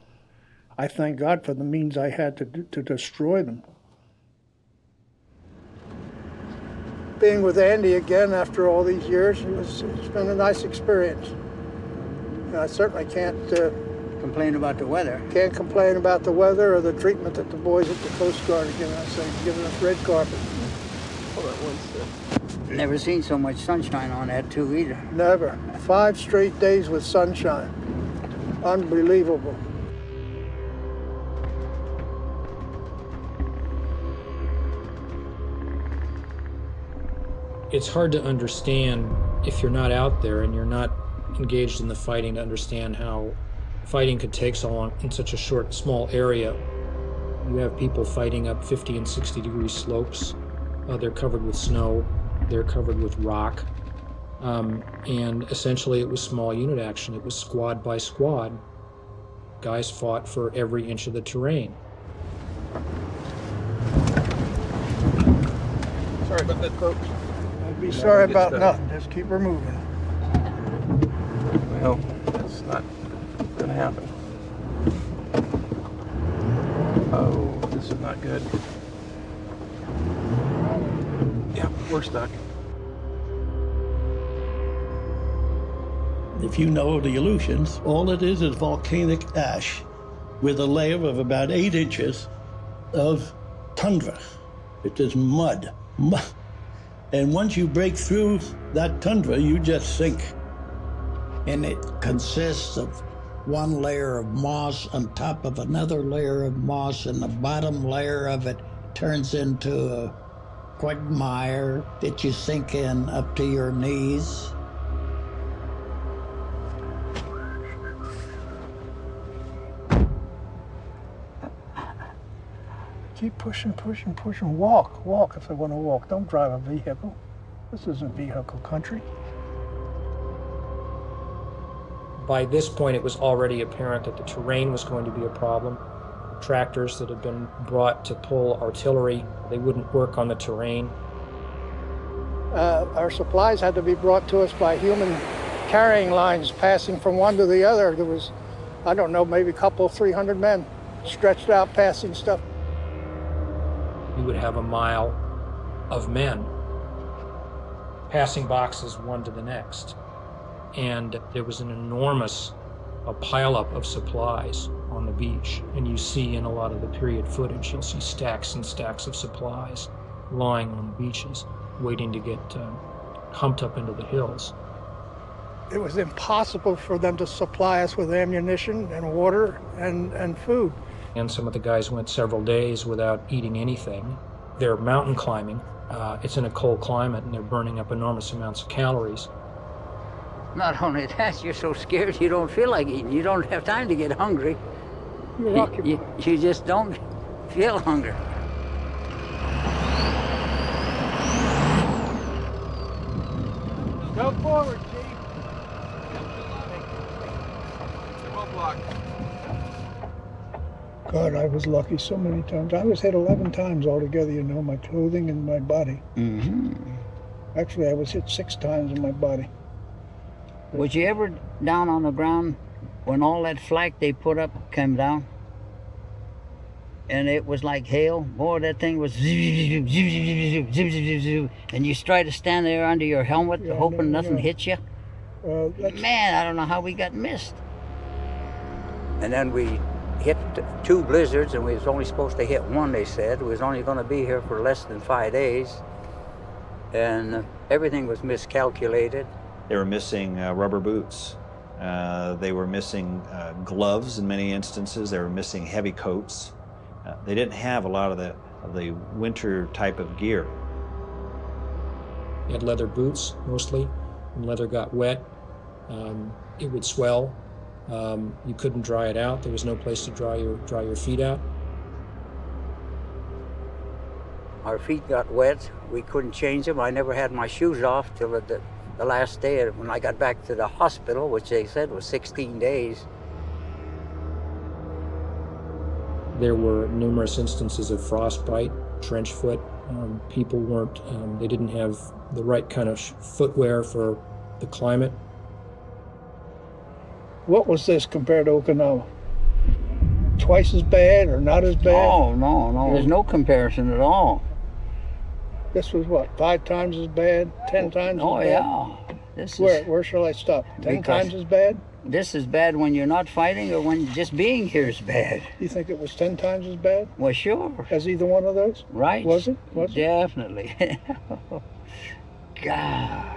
[SPEAKER 3] I thank God for the means I had to destroy them. Being with Andy again after all these years, it's been a nice experience. And I certainly can't
[SPEAKER 8] complain about the weather.
[SPEAKER 3] Can't complain about the weather or the treatment that the boys at the Coast Guard are giving us. Giving us red carpet.
[SPEAKER 8] Well, that was never seen so much sunshine on Attu either.
[SPEAKER 3] Never. 5 straight days with sunshine. Unbelievable.
[SPEAKER 11] It's hard to understand if you're not out there and you're not engaged in the fighting to understand how fighting could take so long in such a short, small area. You have people fighting up 50 and 60 degree slopes. They're covered with snow. They're covered with rock. And essentially it was small unit action. It was squad by squad. Guys fought for every inch of the terrain.
[SPEAKER 19] Sorry about that, folks.
[SPEAKER 3] Don't be sorry about nothing. Just keep her moving.
[SPEAKER 19] Well, that's not gonna happen. Oh, this is not good. Yeah, we're stuck.
[SPEAKER 14] If you know the Aleutians, all it is volcanic ash with a layer of about 8 inches of tundra. It is mud. And once you break through that tundra, you just sink.
[SPEAKER 4] And it consists of one layer of moss on top of another layer of moss, and the bottom layer of it turns into a quagmire that you sink in up to your knees.
[SPEAKER 3] Keep pushing, pushing, pushing. Walk if they want to walk. Don't drive a vehicle. This isn't vehicle country.
[SPEAKER 11] By this point, it was already apparent that the terrain was going to be a problem. Tractors that had been brought to pull artillery, they wouldn't work on the terrain.
[SPEAKER 3] Our supplies had to be brought to us by human carrying lines passing from one to the other. There was, I don't know, maybe a couple, 300 men stretched out passing stuff.
[SPEAKER 11] You would have a mile of men passing boxes one to the next. And there was an enormous pileup of supplies on the beach. And you see in a lot of the period footage, you'll see stacks and stacks of supplies lying on the beaches, waiting to get humped up into the hills.
[SPEAKER 3] It was impossible for them to supply us with ammunition and water and food.
[SPEAKER 11] And some of the guys went several days without eating anything. They're mountain climbing. It's in a cold climate, and they're burning up enormous amounts of calories.
[SPEAKER 2] Not only that, you're so scared you don't feel like eating. You don't have time to get hungry. You just don't feel hunger.
[SPEAKER 3] Go forward, Chief. God, I was lucky so many times. I was hit 11 times altogether, you know, my clothing and my body.
[SPEAKER 2] Mm-hmm.
[SPEAKER 3] Actually, I was hit 6 times in my body.
[SPEAKER 2] Was you ever down on the ground when all that flak they put up came down? And it was like hail. Boy, that thing was and you try to stand there under your helmet hoping nothing hits you. Man, I don't know how we got missed. And then we hit 2 blizzards, and we was only supposed to hit 1, they said. We was only going to be here for less than 5 days. And everything was miscalculated.
[SPEAKER 7] They were missing rubber boots. They were missing gloves in many instances. They were missing heavy coats. They didn't have a lot of the winter type of gear.
[SPEAKER 11] You had leather boots, mostly. When leather got wet, it would swell. You couldn't dry it out. There was no place to dry your feet out.
[SPEAKER 2] Our feet got wet. We couldn't change them. I never had my shoes off till the last day when I got back to the hospital, which they said was 16 days.
[SPEAKER 11] There were numerous instances of frostbite, trench foot. People weren't, they didn't have the right kind of footwear for the climate.
[SPEAKER 3] What was this compared to Okinawa? Twice as bad or not as bad?
[SPEAKER 2] Oh, no. There's no comparison at all.
[SPEAKER 3] This was what, 5 times as bad, 10 times as bad?
[SPEAKER 2] Oh, yeah.
[SPEAKER 3] Where shall I stop? 10 times as bad?
[SPEAKER 2] This is bad when you're not fighting or when just being here is bad.
[SPEAKER 3] You think it was 10 times as bad?
[SPEAKER 2] Well, sure.
[SPEAKER 3] As either one of those?
[SPEAKER 2] Right.
[SPEAKER 3] Was it?
[SPEAKER 2] Definitely. God.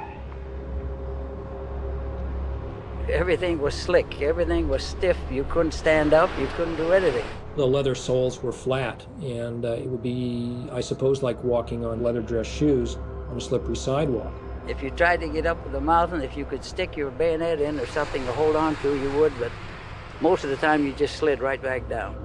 [SPEAKER 2] Everything was slick. Everything was stiff. You couldn't stand up. You couldn't do anything.
[SPEAKER 11] The leather soles were flat, and it would be, I suppose, like walking on leather dress shoes on a slippery sidewalk.
[SPEAKER 2] If you tried to get up the mountain, if you could stick your bayonet in or something to hold on to, you would, but most of the time you just slid right back down.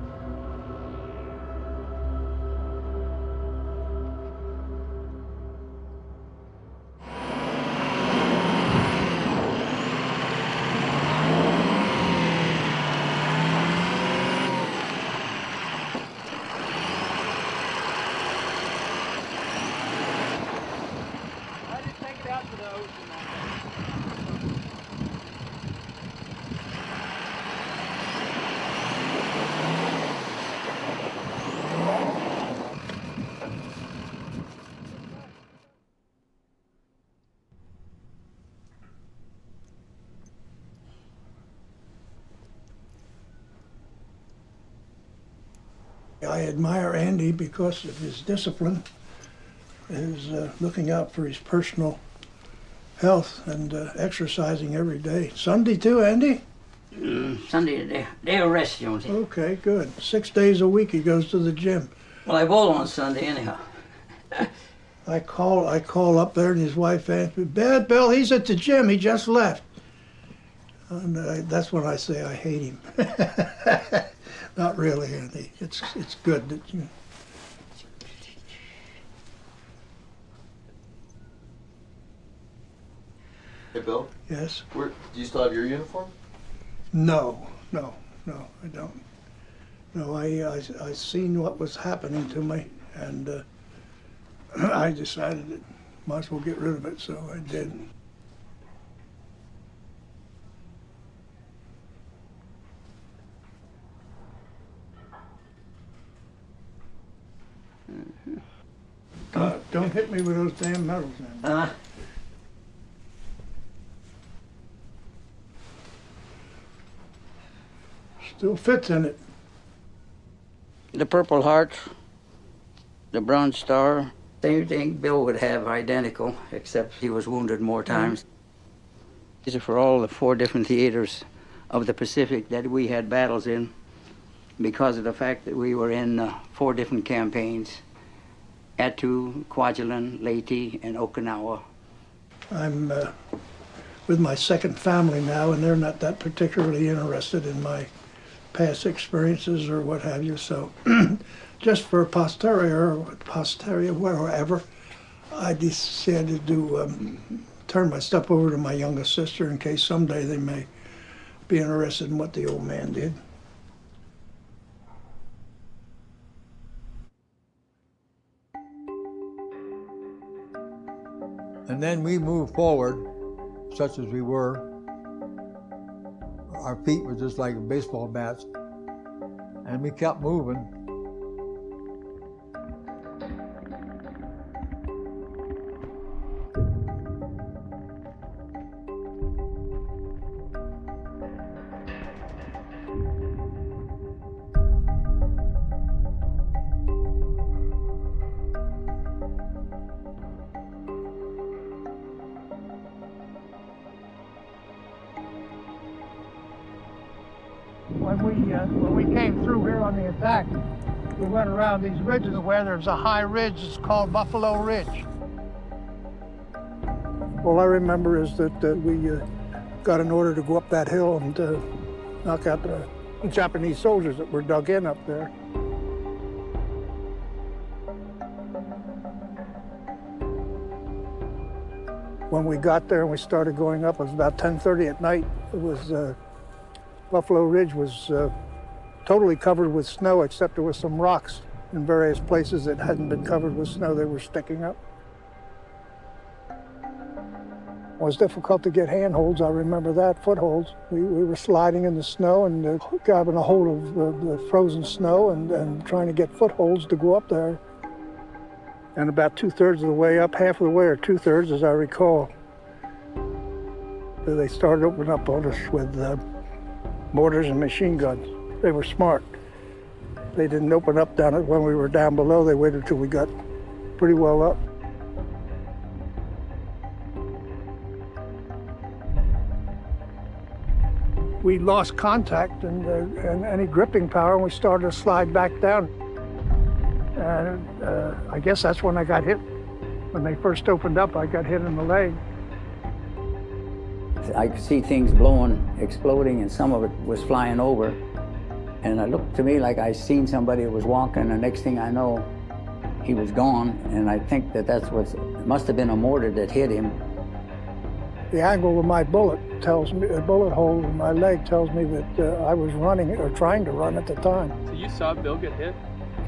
[SPEAKER 3] I admire Andy because of his discipline, his looking out for his personal health and exercising every day. Sunday too, Andy?
[SPEAKER 2] Sunday, day of rest, Jonesy.
[SPEAKER 3] Okay, good. 6 days a week he goes to the gym.
[SPEAKER 2] Well, I bowl on Sunday anyhow.
[SPEAKER 3] I call up there and his wife answers, Bad Bill, he's at the gym, he just left. And that's when I say I hate him. Not really, Andy. It's good that you...
[SPEAKER 9] Hey, Bill?
[SPEAKER 3] Yes?
[SPEAKER 9] Do you still have your uniform?
[SPEAKER 3] No, I don't. No, I seen what was happening to me, and I decided that might as well get rid of it, so I did. Don't hit me with those damn medals, man. Still fits in it.
[SPEAKER 2] The Purple Heart, the Bronze Star, same thing Bill would have identical, except he was wounded more times. These are for all the 4 different theaters of the Pacific that we had battles in because of the fact that we were in 4 different campaigns: Attu, Kwajalein, Leyte, and Okinawa.
[SPEAKER 3] I'm with my second family now, and they're not that particularly interested in my past experiences or what have you, so just for posterity, wherever, I decided to turn my stuff over to my youngest sister in case someday they may be interested in what the old man did.
[SPEAKER 6] And then we moved forward, such as we were. Our feet were just like baseball bats, and we kept moving.
[SPEAKER 3] When we came through here on the attack, we went around these ridges where there's a high ridge. It's called Buffalo Ridge. All I remember is that we got an order to go up that hill and knock out the Japanese soldiers that were dug in up there. When we got there and we started going up, it was about 10:30 at night. It was Buffalo Ridge was totally covered with snow, except there was some rocks in various places that hadn't been covered with snow. They were sticking up. It was difficult to get handholds, I remember that, footholds. We were sliding in the snow and grabbing a hold of the frozen snow and trying to get footholds to go up there. And about 2/3 of the way up, half of the way, or 2/3 as I recall, they started opening up on us with mortars and machine guns. They were smart. They didn't open up down it when we were down below. They waited till we got pretty well up. We lost contact and any gripping power, and we started to slide back down. And I guess that's when I got hit. When they first opened up, I got hit in the leg.
[SPEAKER 2] I could see things blowing, exploding, and some of it was flying over. And it looked to me like I seen somebody that was walking, and the next thing I know, he was gone. And I think that's what, it must have been a mortar that hit him.
[SPEAKER 3] The angle of my bullet tells me, a bullet hole in my leg tells me that I was running or trying to run at the time.
[SPEAKER 22] So you saw Bill get hit?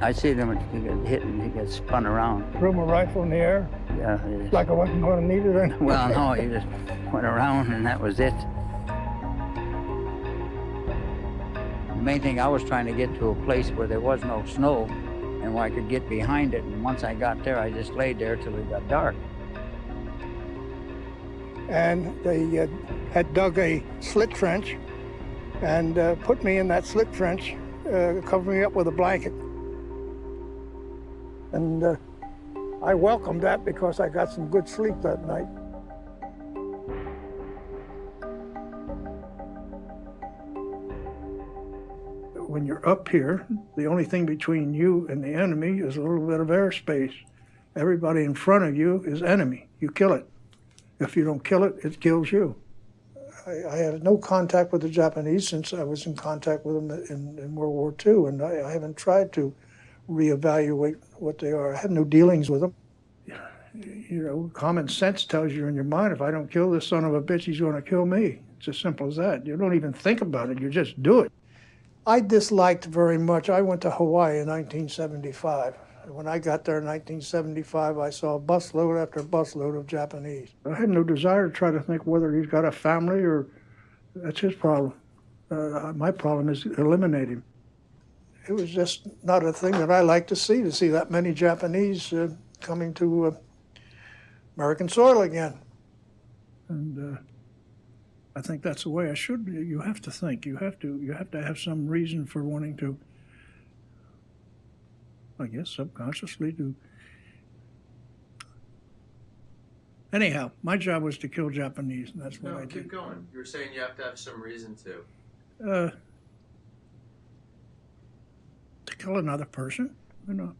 [SPEAKER 2] I see them get hit and he gets spun around.
[SPEAKER 3] Threw my rifle in the air.
[SPEAKER 2] Yeah.
[SPEAKER 3] Like I wasn't going to need it anyway.
[SPEAKER 2] Well, no, he just went around and that was it. The main thing, I was trying to get to a place where there was no snow and where I could get behind it. And once I got there, I just laid there till it got dark.
[SPEAKER 3] And they had dug a slit trench and put me in that slit trench, covered me up with a blanket. And I welcomed that because I got some good sleep that night. When you're up here, the only thing between you and the enemy is a little bit of airspace. Everybody in front of you is enemy. You kill it. If you don't kill it, it kills you. I had no contact with the Japanese since I was in contact with them in World War II, and I haven't tried to reevaluate what they are. I had no dealings with them. You know, common sense tells you in your mind, if I don't kill this son of a bitch, he's going to kill me. It's as simple as that. You don't even think about it, you just do it. I disliked very much, I went to Hawaii in 1975. When I got there in 1975, I saw busload after busload of Japanese. I had no desire to try to think whether he's got a family or that's his problem. My problem is eliminate him. It was just not a thing that I like to see that many Japanese coming to American soil again. And I think that's the way I should be. You have to think. You have to have some reason for wanting to, I guess, subconsciously do. Anyhow, my job was to kill Japanese, and that's what I did.
[SPEAKER 9] Keep going. You were saying you have to have some reason to.
[SPEAKER 3] To kill another person, you know.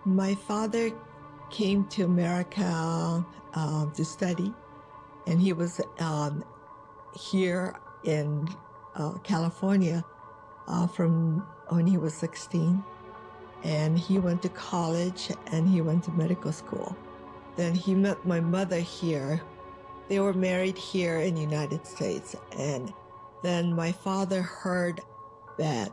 [SPEAKER 10] My father came to America to study, and he was here in California from when he was 16. And he went to college and he went to medical school. Then he met my mother here. They were married here in the United States. And then my father heard that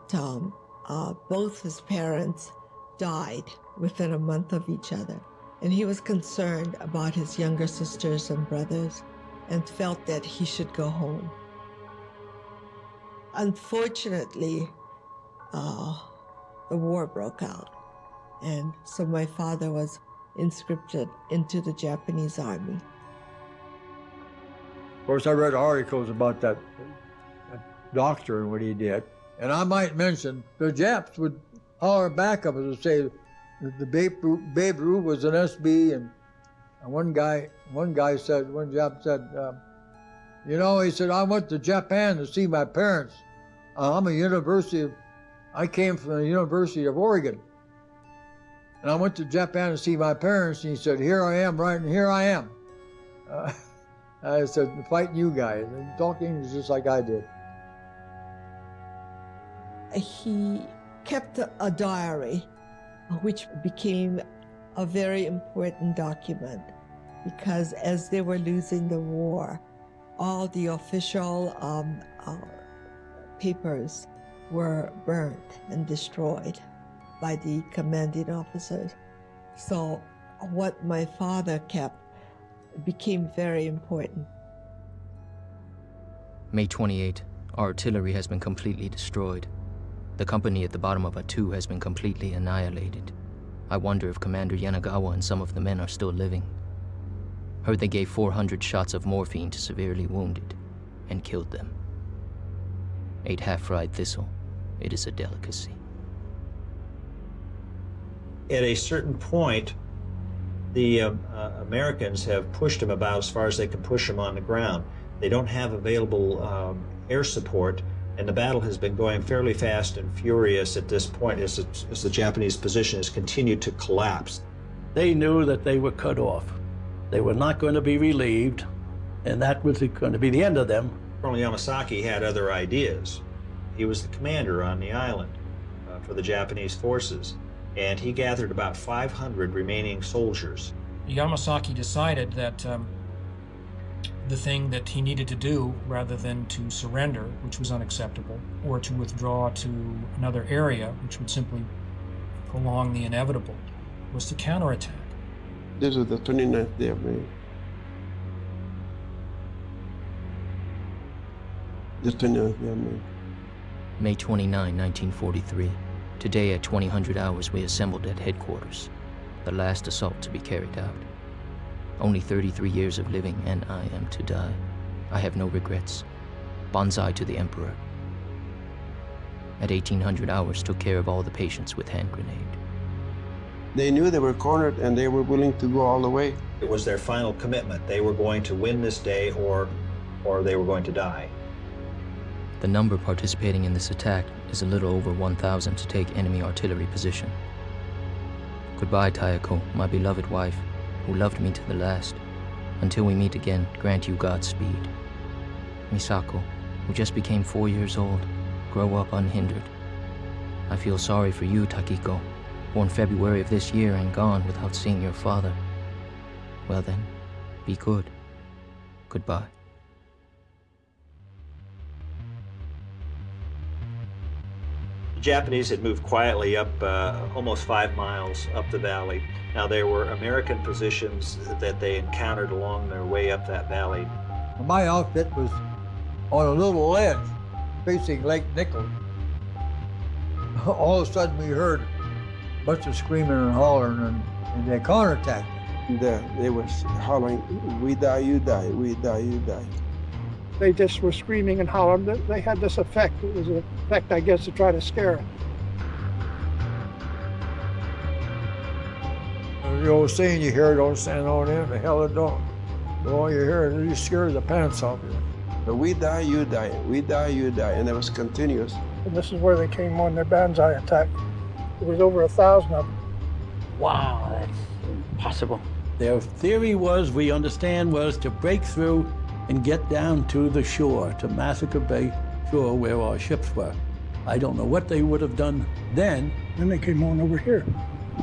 [SPEAKER 10] both his parents died within a month of each other. And he was concerned about his younger sisters and brothers and felt that he should go home. Unfortunately, the war broke out. And so my father was conscripted into the Japanese army.
[SPEAKER 6] Of course, I read articles about that doctor and what he did. And I might mention the Japs would holler back up and say that the Babe Ruth was an SB, and one Jap said, you know, he said, I went to Japan to see my parents. I came from the University of Oregon. And I went to Japan to see my parents, and he said, here I am, right, and here I am. I said, fighting you guys, and talking just like I did.
[SPEAKER 10] He kept a diary, which became a very important document, because as they were losing the war, all the official papers were burned and destroyed by the commanding officers. So what my father kept became very important.
[SPEAKER 22] May 28, our artillery has been completely destroyed. The company at the bottom of Attu has been completely annihilated. I wonder if Commander Yanagawa and some of the men are still living. Heard they gave 400 shots of morphine to severely wounded and killed them. Ate half-fried thistle. It is a delicacy.
[SPEAKER 7] At a certain point, the Americans have pushed him about as far as they can push him on the ground. They don't have available air support, and the battle has been going fairly fast and furious at this point as the Japanese position has continued to collapse.
[SPEAKER 14] They knew that they were cut off. They were not going to be relieved, and that was going to be the end of them.
[SPEAKER 7] Colonel Yamasaki had other ideas. He was the commander on the island for the Japanese forces, and he gathered about 500 remaining soldiers.
[SPEAKER 11] Yamasaki decided that the thing that he needed to do, rather than to surrender, which was unacceptable, or to withdraw to another area, which would simply prolong the inevitable, was to counterattack.
[SPEAKER 18] This was the 29th day of May. The 29th day of May.
[SPEAKER 22] May 29, 1943. Today at 2000 hours we assembled at headquarters. The last assault to be carried out. Only 33 years of living and I am to die. I have no regrets. Banzai to the Emperor. At 1800 hours took care of all the patients with hand grenade.
[SPEAKER 18] They knew they were cornered and they were willing to go all the way.
[SPEAKER 7] It was their final commitment. They were going to win this day or they were going to die.
[SPEAKER 22] The number participating in this attack is a little over 1,000 to take enemy artillery position. Goodbye, Tayako, my beloved wife, who loved me to the last. Until we meet again, grant you Godspeed. Misako, who just became 4 years old, grow up unhindered. I feel sorry for you, Takiko, born February of this year and gone without seeing your father. Well then, be good. Goodbye.
[SPEAKER 7] The Japanese had moved quietly up almost 5 miles up the valley. Now there were American positions that they encountered along their way up that valley.
[SPEAKER 6] My outfit was on a little ledge facing Lake Nichols. All of a sudden we heard a bunch of screaming and hollering, and they counterattacked.
[SPEAKER 18] They were hollering, "We die, you die, we die, you die."
[SPEAKER 3] They just were screaming and hollering. They had this effect. It was an effect, I guess, to try to scare it.
[SPEAKER 6] The old saying you hear, don't stand on in, the hell it don't. But all you hear is you scare the pants off you.
[SPEAKER 18] But we die, you die, we die, you die, and it was continuous.
[SPEAKER 3] And this is where they came on their banzai attack. There was over 1,000 of them.
[SPEAKER 2] Wow, that's impossible.
[SPEAKER 14] Their theory was, we understand, was to break through and get down to the shore, to Massacre Bay shore where our ships were. I don't know what they would have done then.
[SPEAKER 3] Then they came on over here.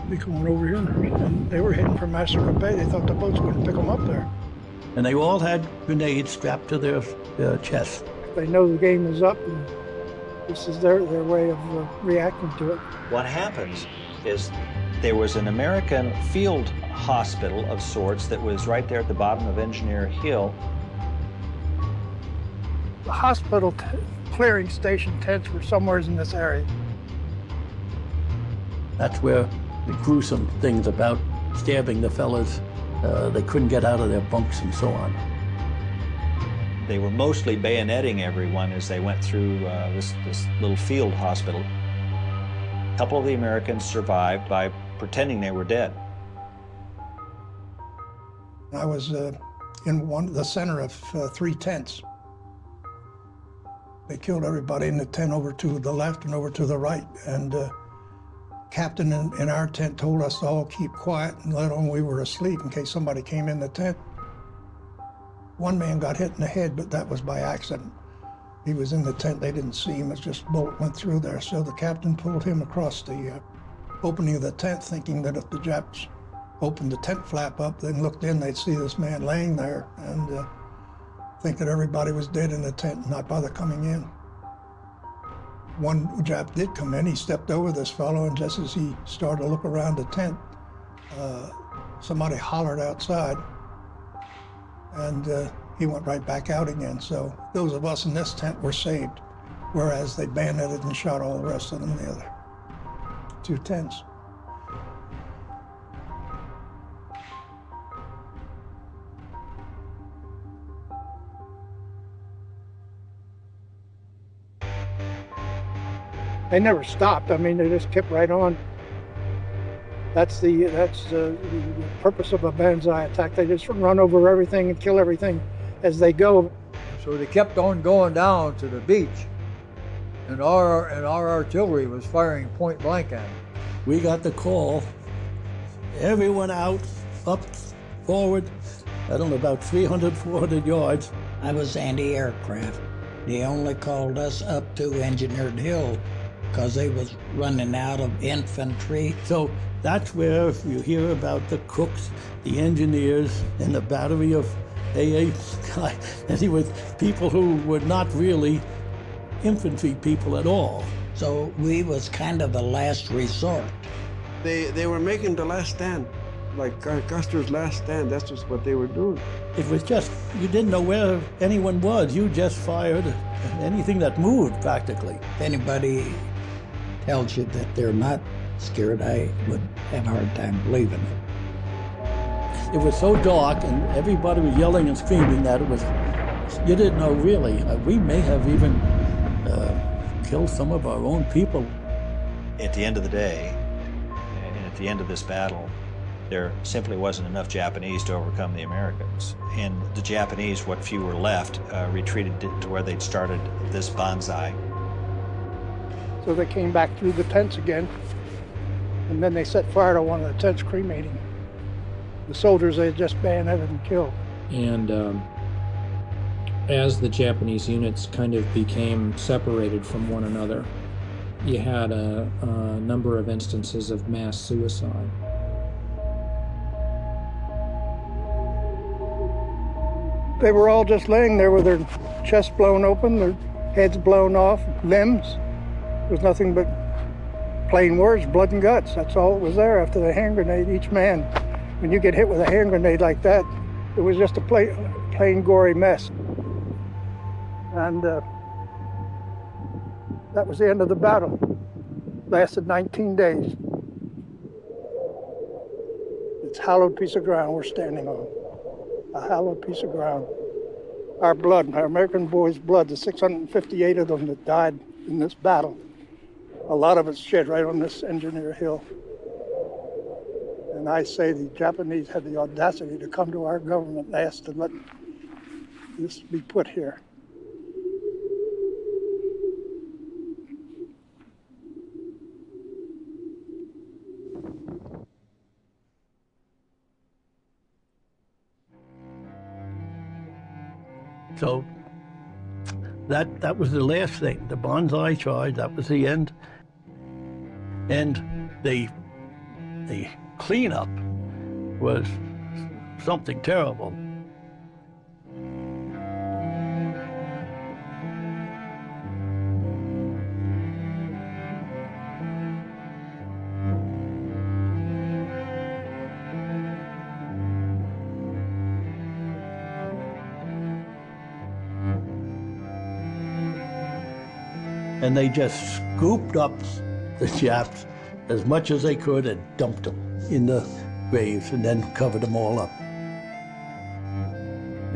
[SPEAKER 3] They came on over here, and they were heading for Massacre Bay. They thought the boats were going to pick them up there.
[SPEAKER 14] And they all had grenades strapped to their chests.
[SPEAKER 3] They know the game is up, and this is their way of reacting to it.
[SPEAKER 7] What happens is there was an American field hospital of sorts that was right there at the bottom of Engineer Hill.
[SPEAKER 3] The hospital clearing station tents were somewhere in this area.
[SPEAKER 14] That's where the gruesome things about stabbing the fellas, they couldn't get out of their bunks and so on.
[SPEAKER 7] They were mostly bayoneting everyone as they went through this little field hospital. A couple of the Americans survived by pretending they were dead.
[SPEAKER 3] I was in the center of 3 tents. They killed everybody in the tent over to the left and over to the right. And captain in our tent told us to all keep quiet and let on we were asleep in case somebody came in the tent. One man got hit in the head, but that was by accident. He was in the tent, they didn't see him, it's just a bullet went through there. So the captain pulled him across the opening of the tent, thinking that if the Japs opened the tent flap up, then looked in, they'd see this man laying there and think that everybody was dead in the tent and not bother coming in. One Jap did come in, he stepped over this fellow, and just as he started to look around the tent, somebody hollered outside, and he went right back out again. So those of us in this tent were saved, whereas they bayoneted and shot all the rest of them in the other 2 tents. They never stopped. I mean, they just kept right on. That's the purpose of a banzai attack. They just run over everything and kill everything as they go.
[SPEAKER 6] So they kept on going down to the beach, and our artillery was firing point blank at them.
[SPEAKER 14] We got the call. Everyone out, up, forward. I don't know, about 300, 400 yards.
[SPEAKER 4] I was anti-aircraft. They only called us up to Engineered Hill because they was running out of infantry.
[SPEAKER 14] So that's where you hear about the cooks, the engineers, and the battery of AA and he was people who were not really infantry people at all.
[SPEAKER 4] So we was kind of the last resort.
[SPEAKER 18] They were making the last stand. like Custer's last stand. That's just what they were doing.
[SPEAKER 14] It was just, you didn't know where anyone was. You just fired anything that moved, practically.
[SPEAKER 4] If anybody tells you that they're not scared, I would have a hard time believing it.
[SPEAKER 14] It was so dark, and everybody was yelling and screaming that it was, you didn't know really. We may have even killed some of our own people.
[SPEAKER 7] At the end of the day, and at the end of this battle, there simply wasn't enough Japanese to overcome the Americans. And the Japanese, what few were left, retreated to where they'd started this bonsai.
[SPEAKER 3] So they came back through the tents again, and then they set fire to one of the tents, cremating the soldiers they had just bayoneted and killed.
[SPEAKER 11] And as the Japanese units kind of became separated from one another, you had a number of instances of mass suicide.
[SPEAKER 3] They were all just laying there with their chests blown open, their heads blown off, limbs. There was nothing but plain words, blood and guts. That's all that was there after the hand grenade. Each man, when you get hit with a hand grenade like that, it was just a plain gory mess. And that was the end of the battle. Lasted 19 days. It's a hallowed piece of ground we're standing on. A hallowed piece of ground. Our blood, our American boys' blood, the 658 of them that died in this battle, a lot of it's shed right on this Engineer Hill. And I say the Japanese had the audacity to come to our government and ask to let this be put here.
[SPEAKER 14] So that was the last thing, the bonsai charge, that was the end. And the cleanup was something terrible. And they just scooped up the Japs as much as they could and dumped them in the graves and then covered them all up.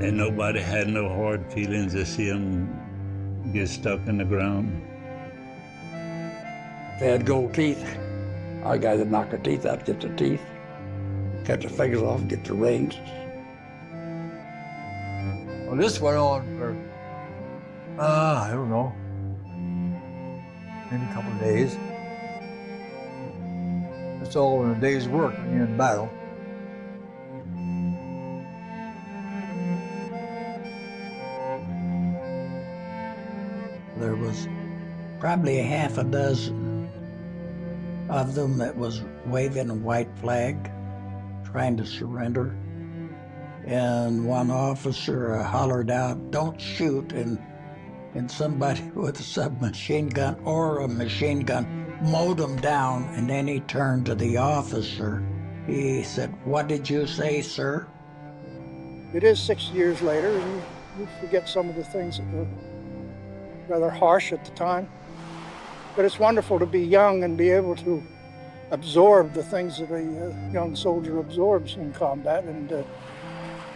[SPEAKER 5] And nobody had no hard feelings to see them get stuck in the ground.
[SPEAKER 12] If they had gold teeth, our guys would knock their teeth out, get their teeth, cut their fingers off, get their rings.
[SPEAKER 6] Well, this went on for, I don't know, maybe a couple of days. It's all in a day's work when you're in battle.
[SPEAKER 4] There was probably a half a dozen of them that was waving a white flag, trying to surrender. And one officer hollered out, "Don't shoot," and somebody with a submachine gun or a machine gun mowed him down, and then he turned to the officer. He said, "What did you say, sir?"
[SPEAKER 3] It is 6 years later, and you forget some of the things that were rather harsh at the time. But it's wonderful to be young and be able to absorb the things that a young soldier absorbs in combat and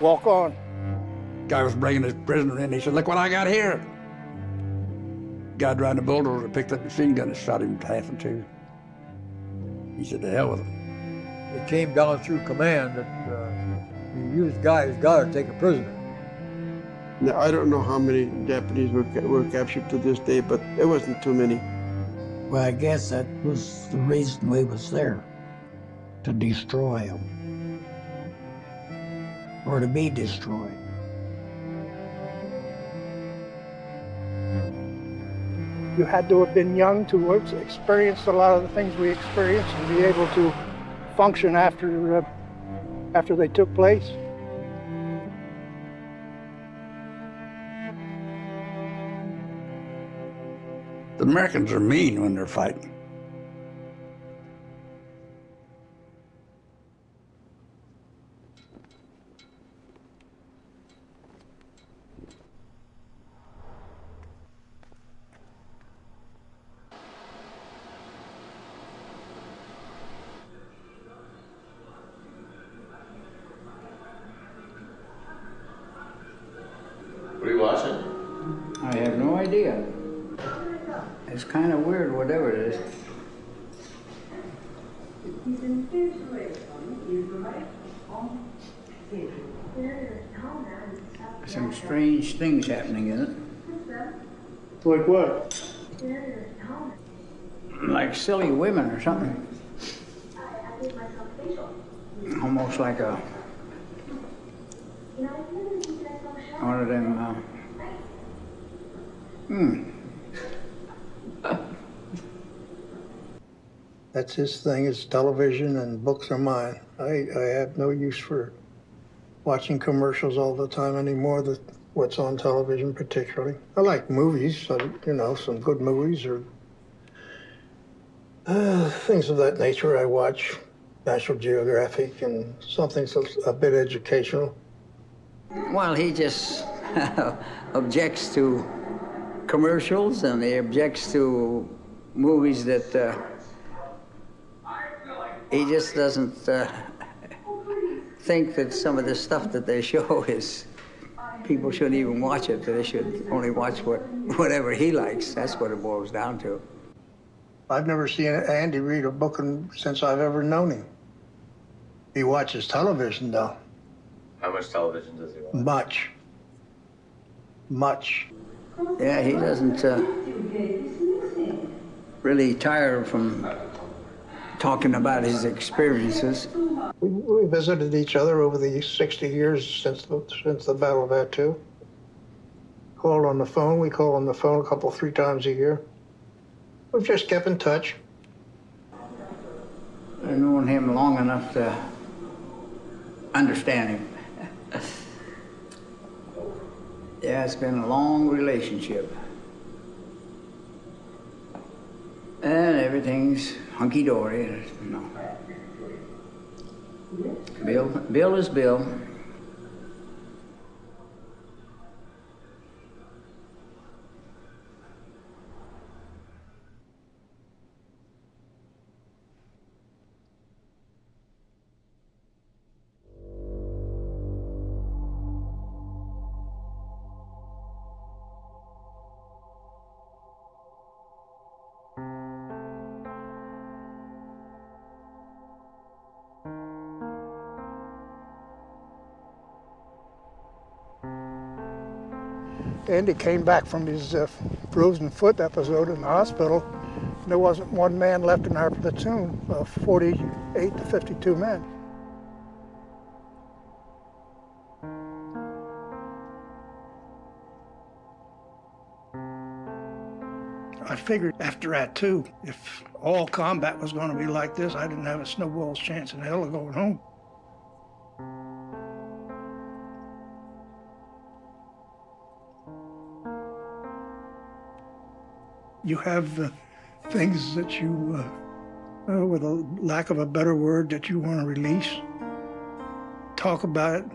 [SPEAKER 3] walk on.
[SPEAKER 12] Guy was bringing his prisoner in. He said, "Look what I got here." Guy driving a bulldozer picked up a machine gun and shot him half in two. He said, "To hell with him."
[SPEAKER 6] It came down through command that the used guy has got to take a prisoner.
[SPEAKER 18] Now, I don't know how many Japanese were captured to this day, but it wasn't too many.
[SPEAKER 4] Well, I guess that was the reason we was there, to destroy them, or to be destroyed.
[SPEAKER 3] You had to have been young to have experienced a lot of the things we experienced and be able to function after they took place.
[SPEAKER 12] The Americans are mean when they're fighting.
[SPEAKER 2] kind of weird, whatever it is. Some strange things happening in it.
[SPEAKER 3] Like what?
[SPEAKER 2] Like silly women or something. Almost like a one of them.
[SPEAKER 3] That's his thing, is television, and books are mine. I have no use for watching commercials all the time anymore, what's on television particularly. I like movies, you know, some good movies or things of that nature. I watch National Geographic and something a bit educational.
[SPEAKER 2] Well, he just objects to commercials, and he objects to movies that he just doesn't think that some of the stuff that they show is, people shouldn't even watch it. They should only watch whatever he likes. That's what it boils down to.
[SPEAKER 3] I've never seen Andy read a book since I've ever known him. He watches television, though.
[SPEAKER 17] How much television does he watch?
[SPEAKER 3] Much. Much.
[SPEAKER 2] Yeah, he doesn't really tire from talking about his experiences.
[SPEAKER 3] We visited each other over the 60 years since the Battle of Attu. Called on the phone. We call on the phone three times a year. We've just kept in touch.
[SPEAKER 2] I've known him long enough to understand him. Yeah, it's been a long relationship. And everything's hunky-dory, you know. Bill is Bill.
[SPEAKER 3] Andy came back from his frozen foot episode in the hospital. There wasn't one man left in our platoon of 48 to 52 men. I figured after Attu, if all combat was going to be like this, I didn't have a snowball's chance in hell of going home. You have things that you, with a lack of a better word, that you want to release. Talk about it.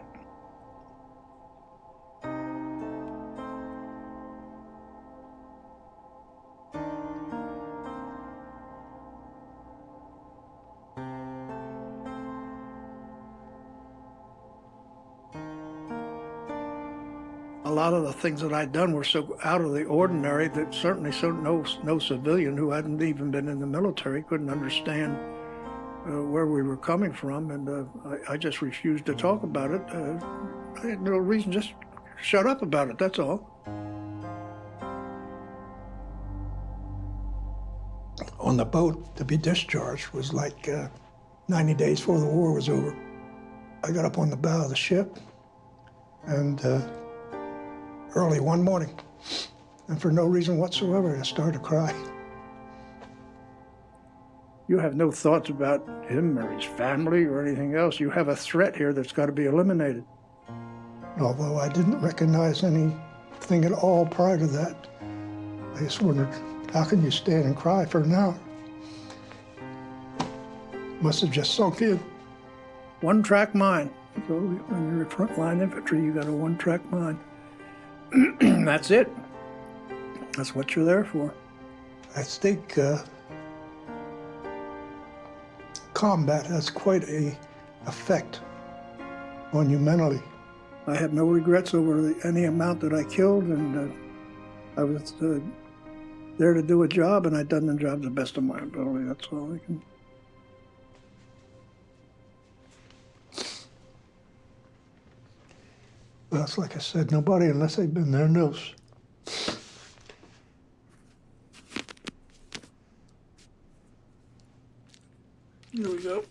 [SPEAKER 3] A lot of the things that I'd done were so out of the ordinary that certainly no civilian who hadn't even been in the military couldn't understand where we were coming from, and I just refused to talk about it. I had no reason, just shut up about it, that's all. On the boat, to be discharged was like 90 days before the war was over. I got up on the bow of the ship, and early one morning, and for no reason whatsoever, I started to cry. You have no thoughts about him or his family or anything else. You have a threat here that's got to be eliminated. Although I didn't recognize anything at all prior to that, I just wondered, how can you stand and cry for an hour? Must have just sunk in. One-track mind. So when you're frontline infantry, you got a one-track mind. That's it. That's what you're there for. I think combat has quite an effect on you mentally. I have no regrets over any amount that I killed, and I was there to do a job, and I've done the job to the best of my ability. That's all I can. Well, it's like I said, nobody, unless they've been there, knows. Here we go.